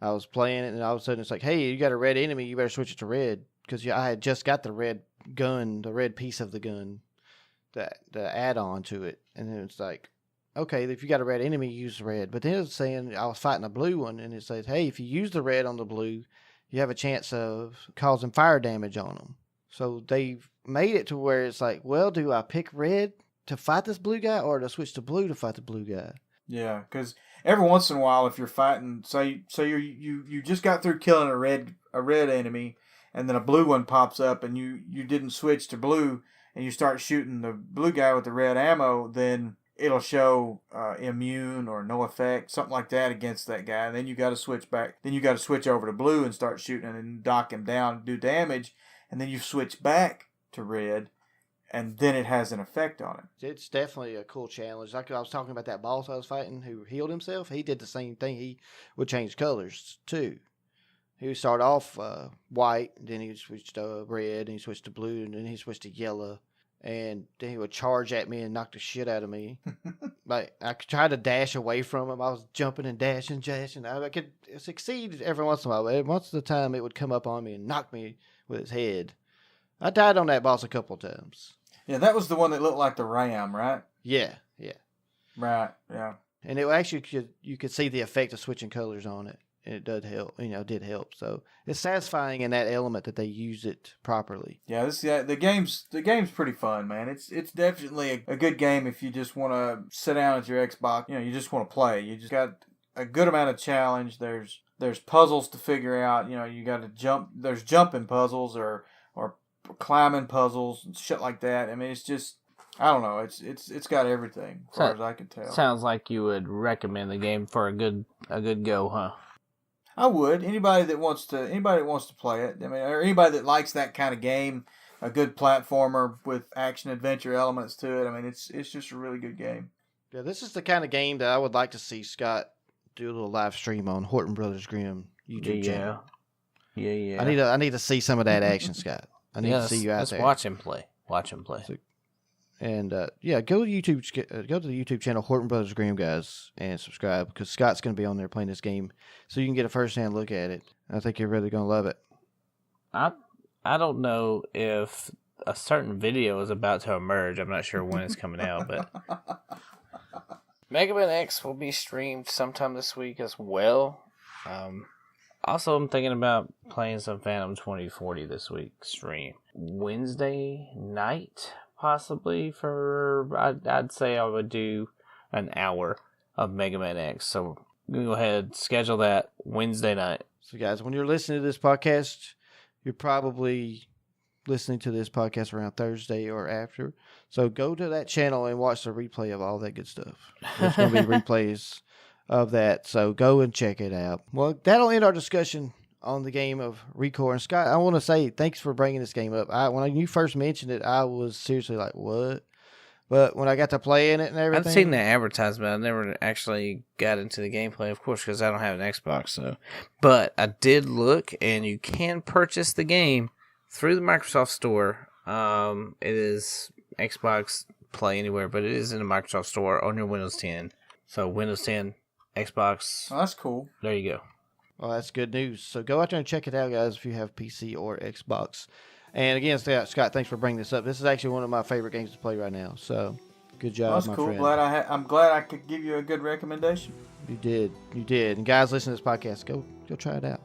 I was playing it, and all of a sudden it's like, hey, you got a red enemy, you better switch it to red. Because I had just got the red gun, the red piece of the gun, the add-on to it. And then it's like, okay, if you got a red enemy, use the red. But then it was saying I was fighting a blue one, and it says, hey, if you use the red on the blue, you have a chance of causing fire damage on them. So they've made it to where it's like, well, do I pick red to fight this blue guy, or to switch to blue to fight the blue guy? Yeah, because every once in a while, if you're fighting, say you just got through killing a red enemy, and then a blue one pops up, and you didn't switch to blue, and you start shooting the blue guy with the red ammo, then it'll show immune or no effect, something like that against that guy. And then you got to switch back. Then you got to switch over to blue and start shooting and knock him down and do damage. And then you switch back to red, and then it has an effect on him. It's definitely a cool challenge. Like I was talking about that boss I was fighting who healed himself. He did the same thing. He would change colors too. He would start off white, then he would switch to red, and he switched to blue, and then he switched to yellow. And then he would charge at me and knock the shit out of me. Like, I could try to dash away from him. I was jumping and dashing. I could succeed every once in a while, but most of the time it would come up on me and knock me with his head. I died on that boss a couple of times. Yeah, that was the one that looked like the ram, right? Yeah. Right, yeah. And it actually you could see the effect of switching colors on it. And it did help. So it's satisfying in that element that they use it properly. Yeah, the game's pretty fun, man. It's definitely a good game if you just want to sit down at your Xbox. You just want to play. You just got a good amount of challenge. There's puzzles to figure out. You got to jump. There's jumping puzzles or climbing puzzles and shit like that. I mean, it's just, I don't know. It's got everything as far as I can tell. Sounds like you would recommend the game for a good go, huh? I would. Anybody that wants to play it. I mean, or anybody that likes that kind of game, a good platformer with action adventure elements to it. I mean, it's just a really good game. Yeah, this is the kind of game that I would like to see Scott do a little live stream on Horton Brothers Grimm YouTube channel. Yeah. I need to see some of that action, Scott. I need to see you out there. Watch him play. So, and go to YouTube. Go to the YouTube channel Horton Brothers Grimm, guys, and subscribe because Scott's going to be on there playing this game, so you can get a first-hand look at it. I think you're really going to love it. I don't know if a certain video is about to emerge. I'm not sure when it's coming out, but Mega Man X will be streamed sometime this week as well. Also, I'm thinking about playing some Phantom 2040 this week stream. Wednesday night, possibly, I'd say I would do an hour of Mega Man X. So, go ahead, schedule that Wednesday night. So, guys, when you're listening to this podcast, you're probably listening to this podcast around Thursday or after. So, go to that channel and watch the replay of all that good stuff. There's going to be replays of that, so go and check it out. Well, that'll end our discussion on the game of Recore. And Scott, I want to say thanks for bringing this game up. When you first mentioned it, I was seriously like, what? But when I got to play in it and everything, I've seen the advertisement. I never actually got into the gameplay, of course, because I don't have an Xbox. So, but I did look, and you can purchase the game through the Microsoft Store. It is Xbox Play Anywhere, but it is in the Microsoft Store on your Windows 10. So Windows 10, Xbox. Oh, that's cool. There you go. Well, that's good news. So go out there and check it out, guys, if you have PC or Xbox. And again, Scott, thanks for bringing this up. This is actually one of my favorite games to play right now. So good job, my friend. I'm glad I could give you a good recommendation. You did. And guys, listen to this podcast. Go try it out.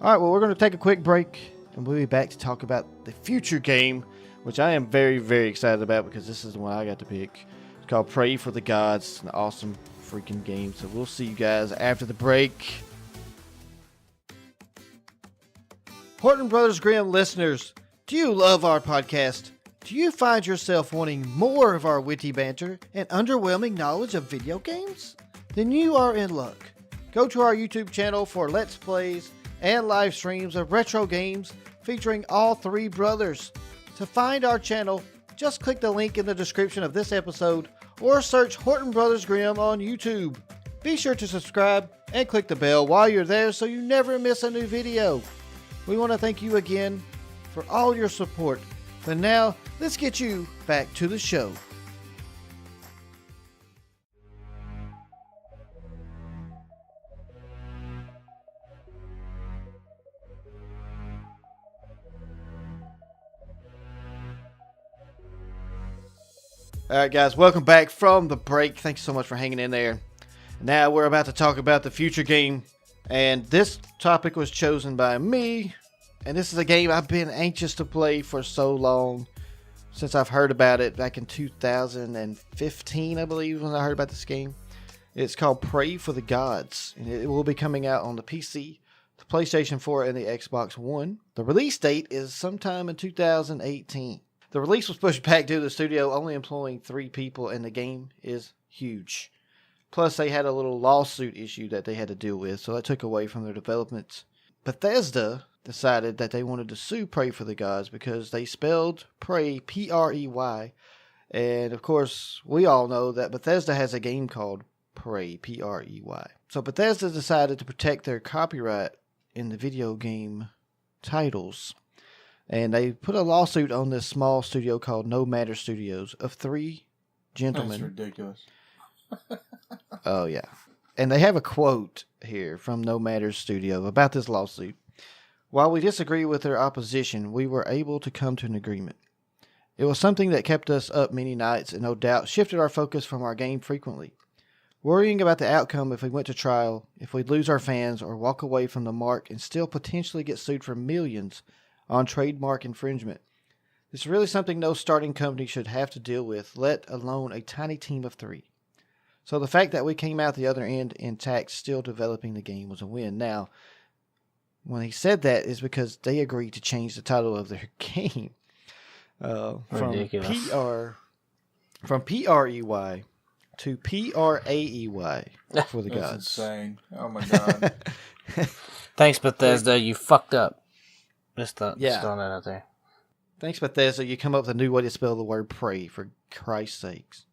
All right, well, we're going to take a quick break, and we'll be back to talk about the future game, which I am very, very excited about because this is the one I got to pick. called Praey For The Gods. It's an awesome freaking game. So we'll see you guys after the break. Horton Brothers Grimm listeners, do you love our podcast? Do you find yourself wanting more of our witty banter and underwhelming knowledge of video games? Then you are in luck. Go to our YouTube channel for Let's Plays and live streams of retro games featuring all three brothers. To find our channel, just click the link in the description of this episode or search Horton Brothers Grimm on YouTube. Be sure to subscribe and click the bell while you're there so you never miss a new video. We want to thank you again for all your support. But now, let's get you back to the show. All right, guys, welcome back from the break. Thanks so much for hanging in there. Now we're about to talk about the future game. And this topic was chosen by me. And this is a game I've been anxious to play for so long. Since I've heard about it back in 2015, I believe, when I heard about this game. It's called Praey For The Gods. And it will be coming out on the PC, the PlayStation 4, and the Xbox One. The release date is sometime in 2018. The release was pushed back due to the studio only employing 3 people, and the game is huge. Plus, they had a little lawsuit issue that they had to deal with, so that took away from their development. Bethesda decided that they wanted to sue Praey For The Gods because they spelled Prey, P-R-E-Y. And, of course, we all know that Bethesda has a game called Prey, P-R-E-Y. So Bethesda decided to protect their copyright in the video game titles. And they put a lawsuit on this small studio called No Matter Studios of 3 gentlemen. That's ridiculous. Oh, yeah. And they have a quote here from No Matter Studio about this lawsuit. While we disagree with their opposition, we were able to come to an agreement. It was something that kept us up many nights and no doubt shifted our focus from our game frequently. Worrying about the outcome if we went to trial, if we'd lose our fans or walk away from the mark and still potentially get sued for millions on trademark infringement. It's really something no starting company should have to deal with, let alone a tiny team of 3. So the fact that we came out the other end intact still developing the game was a win. Now, when he said that is because they agreed to change the title of their game from P-R-E-Y to P-R-A-E-Y for the gods. That's insane. Oh my god. Thanks, Bethesda. You fucked up. Just throwing that out there. Thanks, Bethesda. You come up with a new way to spell the word pray, for Christ's sakes.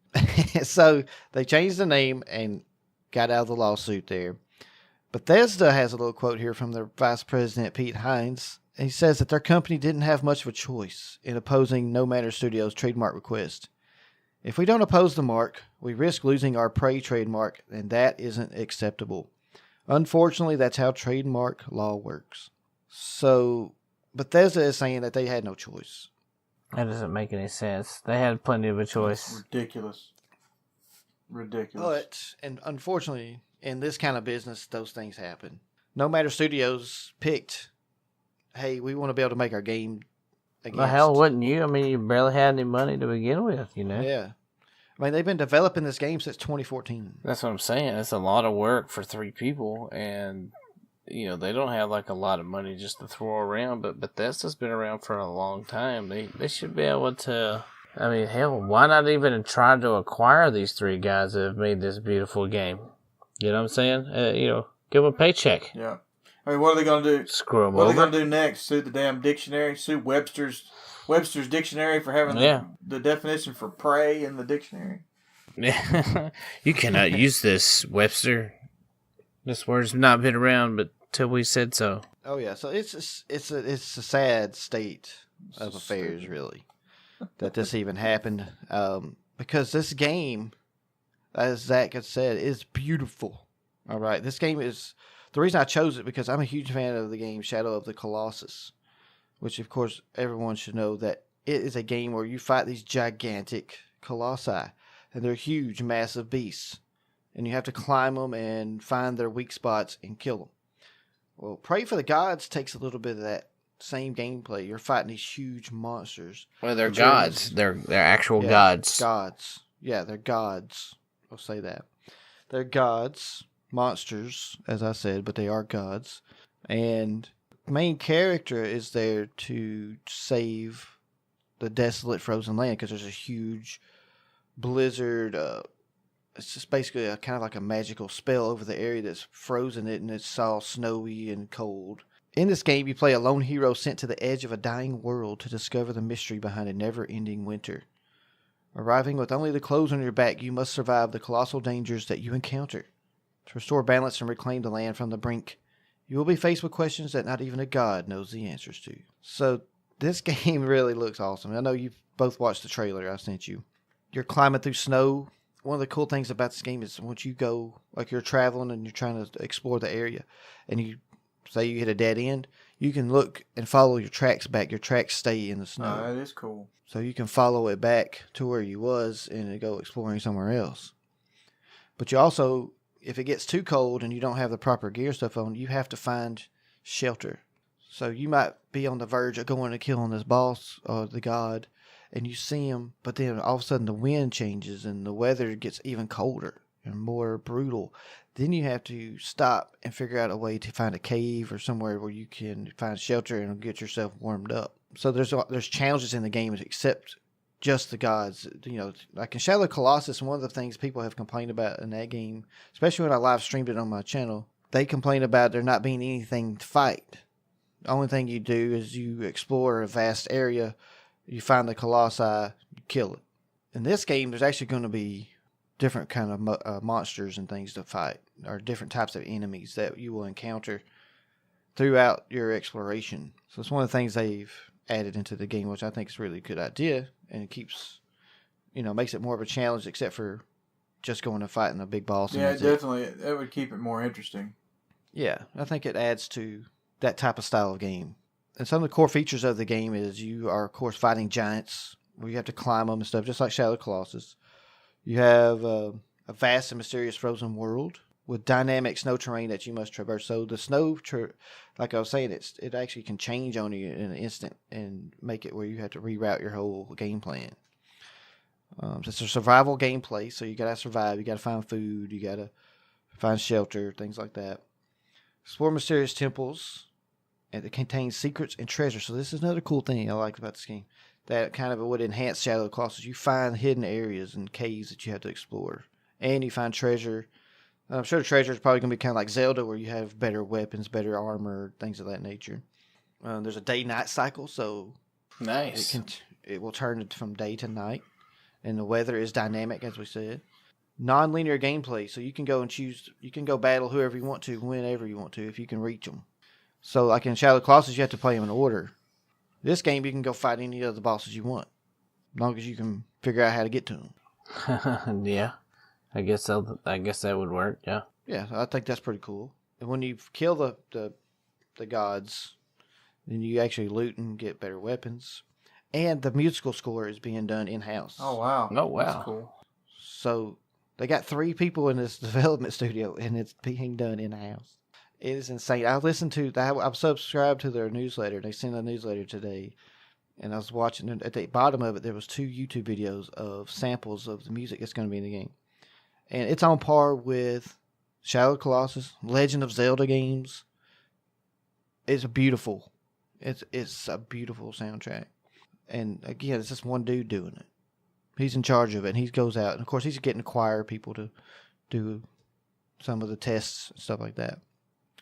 So they changed the name and got out of the lawsuit there. Bethesda has a little quote here from their vice president, Pete Hines. He says that their company didn't have much of a choice in opposing No Matter Studios' trademark request. If we don't oppose the mark, we risk losing our Prey trademark, and that isn't acceptable. Unfortunately, that's how trademark law works. So Bethesda is saying that they had no choice. That doesn't make any sense. They had plenty of a choice. That's ridiculous. But, and unfortunately, in this kind of business, those things happen. No Matter Studios picked, hey, we want to be able to make our game against. The hell wouldn't you? I mean, you barely had any money to begin with, you know? Yeah. I mean, they've been developing this game since 2014. That's what I'm saying. It's a lot of work for 3 people, and you know, they don't have like a lot of money just to throw around, but Bethesda's been around for a long time. They should be able to, I mean, hell, why not even try to acquire these 3 guys that have made this beautiful game? You know what I'm saying? You know, give them a paycheck. Yeah. I mean, what are they going to do? Screw them What over. are they going to do next? Sue the damn dictionary? Sue Webster's dictionary for having the definition for prey in the dictionary? You cannot use this, Webster. This word's not been around, but till we said so. Oh yeah, so it's a sad state of affairs, really, that this even happened. Because this game, as Zach had said, is beautiful. All right, this game is the reason I chose it because I'm a huge fan of the game Shadow of the Colossus, which of course everyone should know that it is a game where you fight these gigantic colossi, and they're huge, massive beasts. And you have to climb them and find their weak spots and kill them. Well, Praey For The Gods takes a little bit of that same gameplay. You're fighting these huge monsters. Well, they're gods. They're actual gods. Gods. Yeah, they're gods. I'll say that. They're gods, monsters, as I said, but they are gods. And the main character is there to save the desolate frozen land because there's a huge blizzard. It's just basically a kind of like a magical spell over the area that's frozen it, and it's all snowy and cold. In this game, you play a lone hero sent to the edge of a dying world to discover the mystery behind a never-ending winter. Arriving with only the clothes on your back, you must survive the colossal dangers that you encounter. To restore balance and reclaim the land from the brink, you will be faced with questions that not even a god knows the answers to. So, this game really looks awesome. I know you've both watched the trailer I sent you. You're climbing through snow. One of the cool things about this game is once you go, like you're traveling and you're trying to explore the area, and you say you hit a dead end, you can look and follow your tracks back. Your tracks stay in the snow. That is cool. So you can follow it back to where you was and go exploring somewhere else. But you also, if it gets too cold and you don't have the proper gear stuff on, you have to find shelter. So you might be on the verge of going to killing this boss or the god, and you see him, but then all of a sudden the wind changes and the weather gets even colder and more brutal. Then you have to stop and figure out a way to find a cave or somewhere where you can find shelter and get yourself warmed up. So there's challenges in the game except just the gods. You know, like in Shadow of the Colossus, one of the things people have complained about in that game, especially when I live streamed it on my channel, they complain about there not being anything to fight. The only thing you do is you explore a vast area, you find the colossi, you kill it. In this game, there's actually going to be different kind of monsters and things to fight, or different types of enemies that you will encounter throughout your exploration. So it's one of the things they've added into the game, which I think is a really good idea, and it keeps, makes it more of a challenge, except for just going and fighting a big boss. Yeah, definitely. That would keep it more interesting. Yeah, I think it adds to that type of style of game. And some of the core features of the game is you are, of course, fighting giants, where you have to climb them and stuff, just like Shadow of the Colossus. You have a vast and mysterious frozen world with dynamic snow terrain that you must traverse. So the snow, like I was saying, it actually can change on you in an instant and make it where you have to reroute your whole game plan. So it's a survival gameplay, so you got to survive. You got to find food. You got to find shelter, things like that. Explore mysterious temples, and it contains secrets and treasure. So this is another cool thing I like about this game. That kind of would enhance Shadow of the Colossus. You find hidden areas and caves that you have to explore. And you find treasure. I'm sure the treasure is probably going to be kind of like Zelda, where you have better weapons, better armor, things of that nature. There's a day-night cycle, so nice. It will turn from day to night. And the weather is dynamic, as we said. Non-linear gameplay, so you can go and choose. You can go battle whoever you want to, whenever you want to, if you can reach them. So, like in Shadow of the Colossus, you have to play them in order. This game, you can go fight any of the bosses you want, as long as you can figure out how to get to them. Yeah, I guess that would work. Yeah. Yeah, I think that's pretty cool. And when you kill the gods, then you actually loot and get better weapons. And the musical score is being done in-house. Oh, wow. Oh, wow. That's cool. So they got 3 people in this development studio, and it's being done in-house. It is insane. I'm subscribed to their newsletter. They sent a newsletter today, and I was watching it. At the bottom of it, there was 2 YouTube videos of samples of the music that's going to be in the game. And it's on par with Shadow of the Colossus, Legend of Zelda games. It's beautiful. It's a beautiful soundtrack. And again, it's just one dude doing it. He's in charge of it, and he goes out. And of course, he's getting choir people to do some of the tests and stuff like that.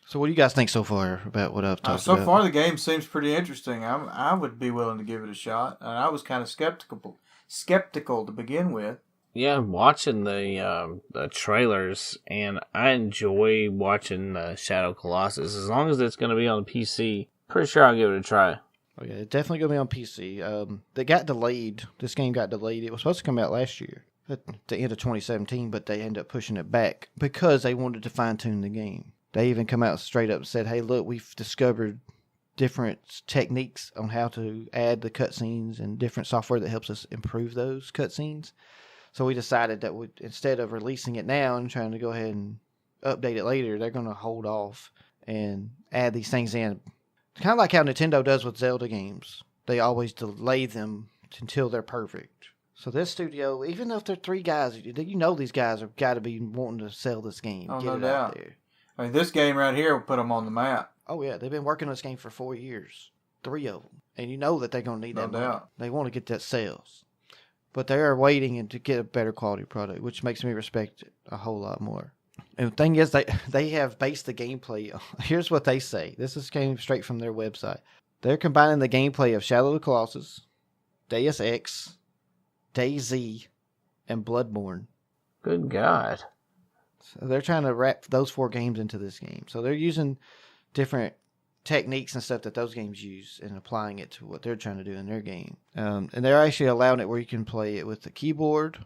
So what do you guys think so far about what I've talked about? So far, the game seems pretty interesting. I would be willing to give it a shot. And I was kind of skeptical to begin with. Yeah, I'm watching the trailers, and I enjoy watching Shadow Colossus. As long as it's going to be on the PC, pretty sure I'll give it a try. Oh yeah, it's definitely going to be on PC. They got delayed. This game got delayed. It was supposed to come out last year, at the end of 2017, but they ended up pushing it back because they wanted to fine-tune the game. They even come out straight up and said, hey, look, we've discovered different techniques on how to add the cutscenes and different software that helps us improve those cutscenes. So we decided that instead of releasing it now and trying to go ahead and update it later, they're going to hold off and add these things in. Kind of like how Nintendo does with Zelda games. They always delay them until they're perfect. So this studio, even though if they're three guys, you know these guys have got to be wanting to sell this game, Oh, get no it doubt. out there. I mean, this game right here will put them on the map. Oh yeah, they've been working on this game for 4 years, 3 of them, and you know that they're going to need No that money. doubt. They want to get that sales, but they are waiting to get a better quality product, which makes me respect it a whole lot more. And the thing is, they have based the gameplay. Here's what they say. This is came straight from their website. They're combining the gameplay of Shadow of the Colossus, Deus Ex, DayZ, and Bloodborne. Good God. So they're trying to wrap those 4 games into this game. So they're using different techniques and stuff that those games use and applying it to what they're trying to do in their game. And they're actually allowing it where you can play it with the keyboard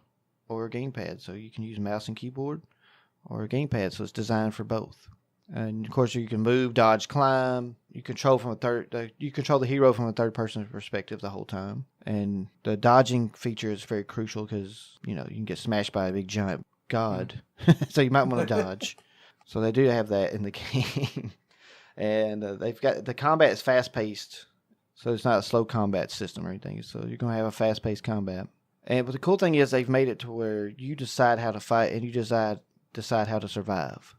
or a gamepad. So you can use mouse and keyboard or a gamepad. So it's designed for both. And of course, you can move, dodge, climb. You control the hero from a third-person perspective the whole time. And the dodging feature is very crucial because you can get smashed by a big giant god, so you might want to dodge. So they do have that in the game, and they've got the combat is fast-paced, so it's not a slow combat system or anything. So you're gonna have a fast-paced combat. But the cool thing is they've made it to where you decide how to fight and you decide how to survive.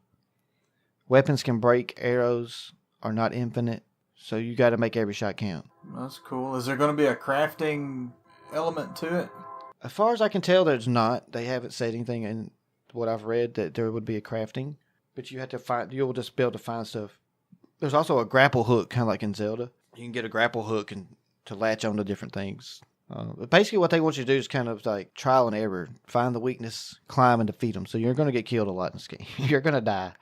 Weapons can break, arrows are not infinite, so you got to make every shot count. That's cool. Is there going to be a crafting element to it? As far as I can tell, there's not. They haven't said anything in what I've read that there would be a crafting, but you have to find. You'll just be able to find stuff. There's also a grapple hook, kind of like in Zelda. You can get a grapple hook and to latch onto different things. But basically, what they want you to do is kind of like trial and error, find the weakness, climb, and defeat them. So you're going to get killed a lot in this game. You're going to die.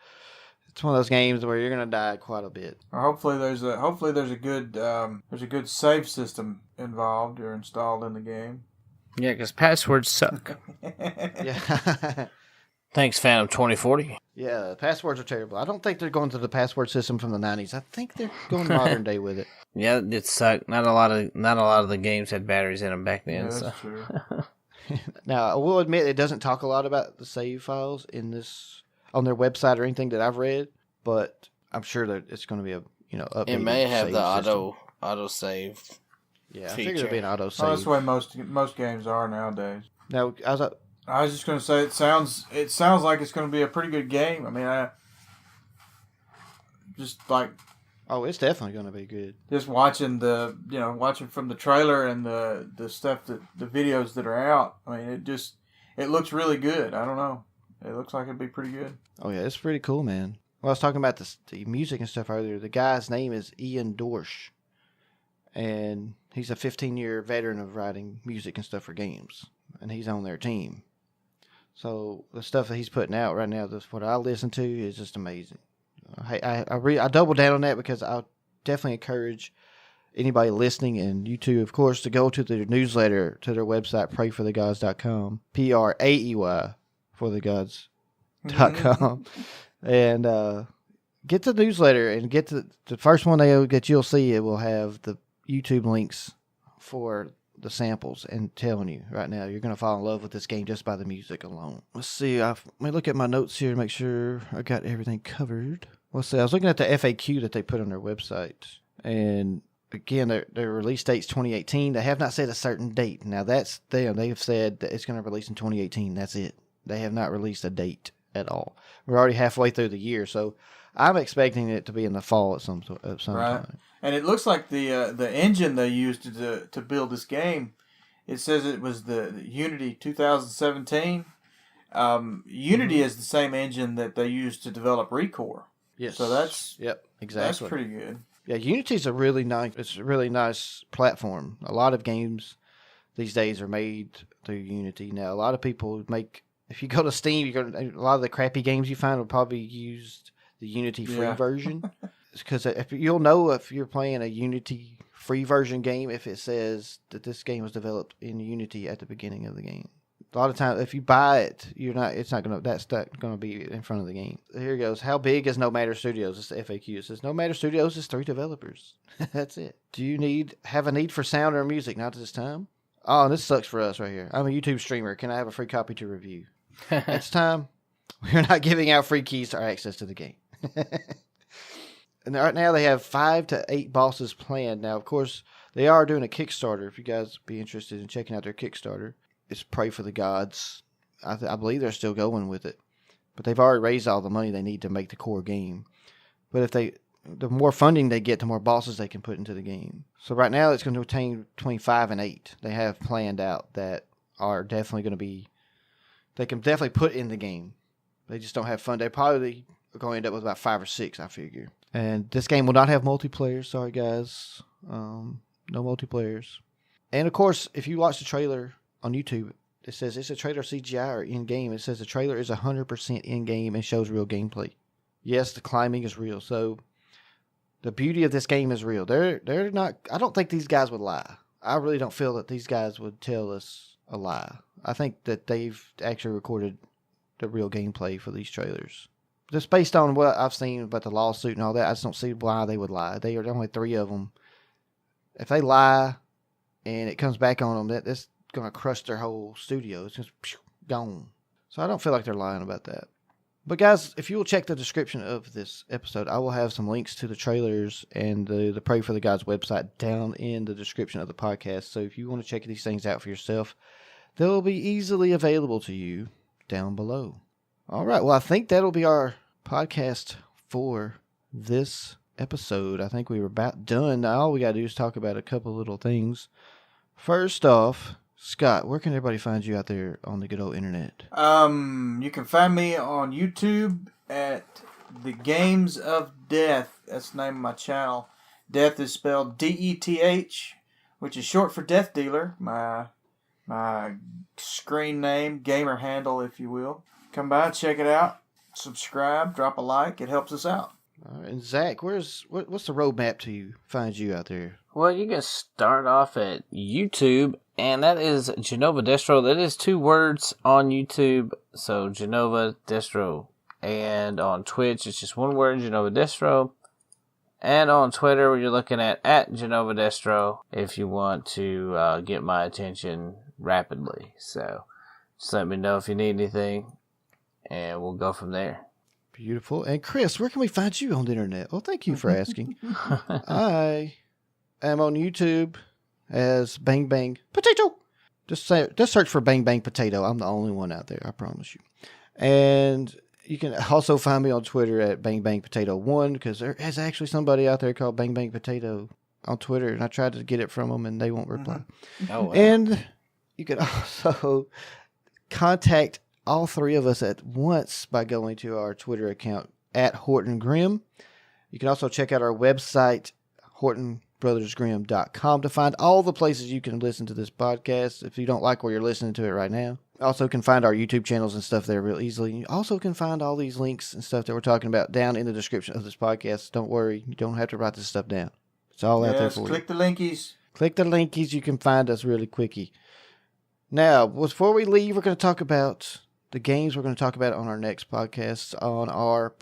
It's one of those games where you're going to die quite a bit. Or hopefully there's a good save system involved or installed in the game. Yeah, because passwords suck. Yeah. Thanks, Phantom 2040. Yeah, passwords are terrible. I don't think they're going to the password system from the 90s. I think they're going modern day with it. Yeah, it sucked. Not a lot of the games had batteries in them back then. Yeah, that's so. true. Now, I will admit it doesn't talk a lot about the save files in this on their website or anything that I've read, but I'm sure that it's going to be a updated. It may have save the system. auto save. Yeah, I feature. figured it'd be an auto save. Well, that's the way most games are nowadays. Now, I was just going to say it sounds like it's going to be a pretty good game. I mean, it's definitely going to be good. just watching watching from the trailer and the stuff that the videos that are out. I mean, it looks really good. I don't know. It looks like it'd be pretty good. Oh yeah, it's pretty cool, man. Well, I was talking about the music and stuff earlier. The guy's name is Ian Dorsch, and he's a 15-year veteran of writing music and stuff for games, and he's on their team. So the stuff that he's putting out right now, what I listen to, is just amazing. I double down on that because I definitely encourage anybody listening and you two, of course, to go to their newsletter, to their website, prayforthegods.com, Praey for the gods.com, and get the newsletter and get the first one that you'll see. It will have the YouTube links for the samples, and telling you right now, you're going to fall in love with this game just by the music alone. Let's see. Let me look at my notes here to make sure I got everything covered. Let's see. I was looking at the FAQ that they put on their website, and again, their release date's 2018. They have not said a certain date. Now that's them. They've said that it's going to release in 2018. That's it. They have not released a date at all. We're already halfway through the year, so I'm expecting it to be in the fall at some time. And it looks like the engine they used to build this game, it says it was the Unity 2017. Unity is the same engine that they used to develop Recore. Yes. So that's exactly. That's pretty good. Yeah, Unity's a really nice platform. A lot of games these days are made through Unity. Now, a lot of people if you go to Steam, a lot of the crappy games you find will probably use the Unity free version. Because if you're playing a Unity free version game, if it says that this game was developed in Unity at the beginning of the game. A lot of times, if you buy it, that's not gonna be in front of the game. Here it goes. How big is No Matter Studios? It's the FAQ. It says No Matter Studios is 3 developers. That's it. Do you have a need for sound or music? Not at this time. Oh, and this sucks for us right here. I'm a YouTube streamer. Can I have a free copy to review? At this time, we're not giving out free keys or access to the game. And right now they have 5 to 8 bosses planned. Now, of course, they are doing a Kickstarter. If you guys be interested in checking out their Kickstarter, it's Praey For The Gods. I believe they're still going with it, but they've already raised all the money they need to make the core game. But the more funding they get, the more bosses they can put into the game. So right now it's going to attain between 5 and 8. They have planned out that are definitely going to be, they can definitely put in the game. They just don't have fun. They probably are going to end up with about 5 or 6, I figure. And this game will not have multiplayer. Sorry, guys. No multiplayers. And, of course, if you watch the trailer on YouTube, it says it's a trailer CGI or in-game. It says the trailer is 100% in-game and shows real gameplay. Yes, the climbing is real. So the beauty of this game is real. They're not. I don't think these guys would lie. I really don't feel that these guys would tell us a lie. I think that they've actually recorded the real gameplay for these trailers. Just based on what I've seen about the lawsuit and all that, I just don't see why they would lie. They are only 3 of them. If they lie and it comes back on them, that's going to crush their whole studio. It's just gone. So I don't feel like they're lying about that. But guys, if you will check the description of this episode, I will have some links to the trailers and the Praey For The Gods website down in the description of the podcast. So if you want to check these things out for yourself, they'll be easily available to you down below. All right, well, I think that'll be our podcast for this episode. I think we were about done. Now, all we got to do is talk about a couple little things. First off, Scott, where can everybody find you out there on the good old internet? You can find me on YouTube at The Games of Death. That's the name of my channel. Death is spelled D-E-T-H, which is short for Death Dealer. My screen name, gamer handle, if you will. Come by, check it out, subscribe, drop a like. It helps us out. All right, and Zach, what's the roadmap to find you out there? Well, you can start off at YouTube, and that is Genova Distro. That is 2 words on YouTube, so Genova Distro. And on Twitch, it's just 1 word, Genova Distro. And on Twitter, you're looking at Genova Distro if you want to get my attention rapidly. So just let me know if you need anything, and we'll go from there. Beautiful. And Chris, where can we find you on the internet? Well, thank you for asking. I am on YouTube as Bang Bang Potato. Just search for Bang Bang Potato. I'm the only one out there, I promise you. And you can also find me on Twitter at Bang Bang Potato 1, because there is actually somebody out there called Bang Bang Potato on Twitter, and I tried to get it from them, and they won't reply. Oh, wow. And you can also contact all 3 of us at once by going to our Twitter account at Horton Grimm. You can also check out our website, hortonbrothersgrimm.com, to find all the places you can listen to this podcast if you don't like where you're listening to it right now. Also can find our YouTube channels and stuff there real easily. You also can find all these links and stuff that we're talking about down in the description of this podcast. Don't worry, you don't have to write this stuff down. It's all out there for you. Click the linkies. Click the linkies. You can find us really quickie. Now, before we leave, we're going to talk about the games we're going to talk about on our next podcast. On our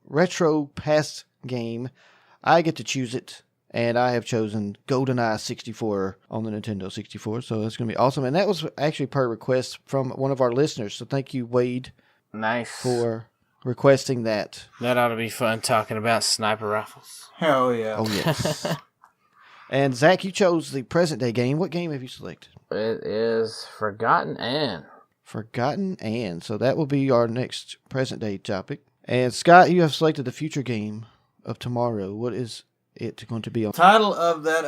retro past game, I get to choose it, and I have chosen GoldenEye 64 on the Nintendo 64, so that's going to be awesome. And that was actually per request from one of our listeners, so thank you, Wade. Nice. For requesting that. That ought to be fun, talking about sniper rifles. Hell yeah. Oh, yes. And Zach, you chose the present day game. What game have you selected? It is Forgotten Anne. Forgotten Anne. So that will be our next present day topic. And Scott, you have selected the future game of tomorrow. What is it going to be on? Title of that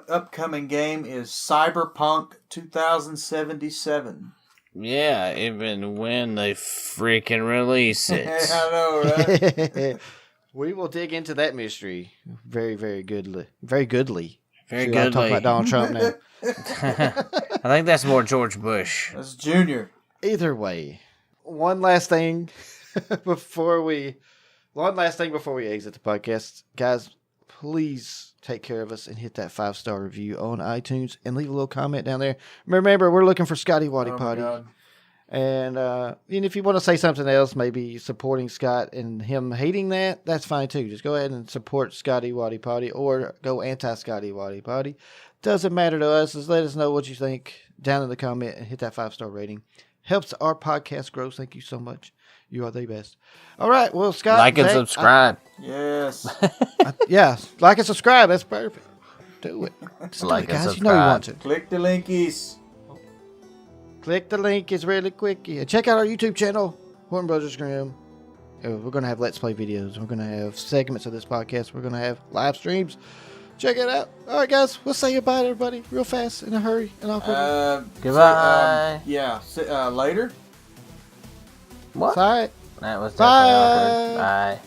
upcoming game is Cyberpunk 2077. Yeah, even when they freaking release it. I know, right? We will dig into that mystery very, very goodly. Very goodly. Very See, goodly. I'm talking about Donald Trump now. I think that's more George Bush. That's Junior. Either way, one last thing before we exit the podcast, guys. Please take care of us and hit that 5-star review on iTunes and leave a little comment down there. Remember, we're looking for Scotty Waddy Potty. And if you want to say something else, maybe supporting Scott and him hating that, that's fine too. Just go ahead and support Scotty Waddy Potty or go anti-Scotty Waddy Potty. Doesn't matter to us. Just let us know what you think down in the comment and hit that 5-star rating. Helps our podcast grow. Thank you so much. You are the best. All right. Well, Scott. Like and subscribe. Yes. Yeah. Like and subscribe. That's perfect. Do it. Just like and guys. subscribe. You know you want to. Click the linkies. Click the link. It's really quick. Yeah, check out our YouTube channel, Horton Brothers Grimm. We're going to have Let's Play videos. We're going to have segments of this podcast. We're going to have live streams. Check it out. All right, guys. We'll say goodbye to everybody real fast, in a hurry, and awkward. Goodbye. Later. What? Sorry. That was definitely awkward. Bye.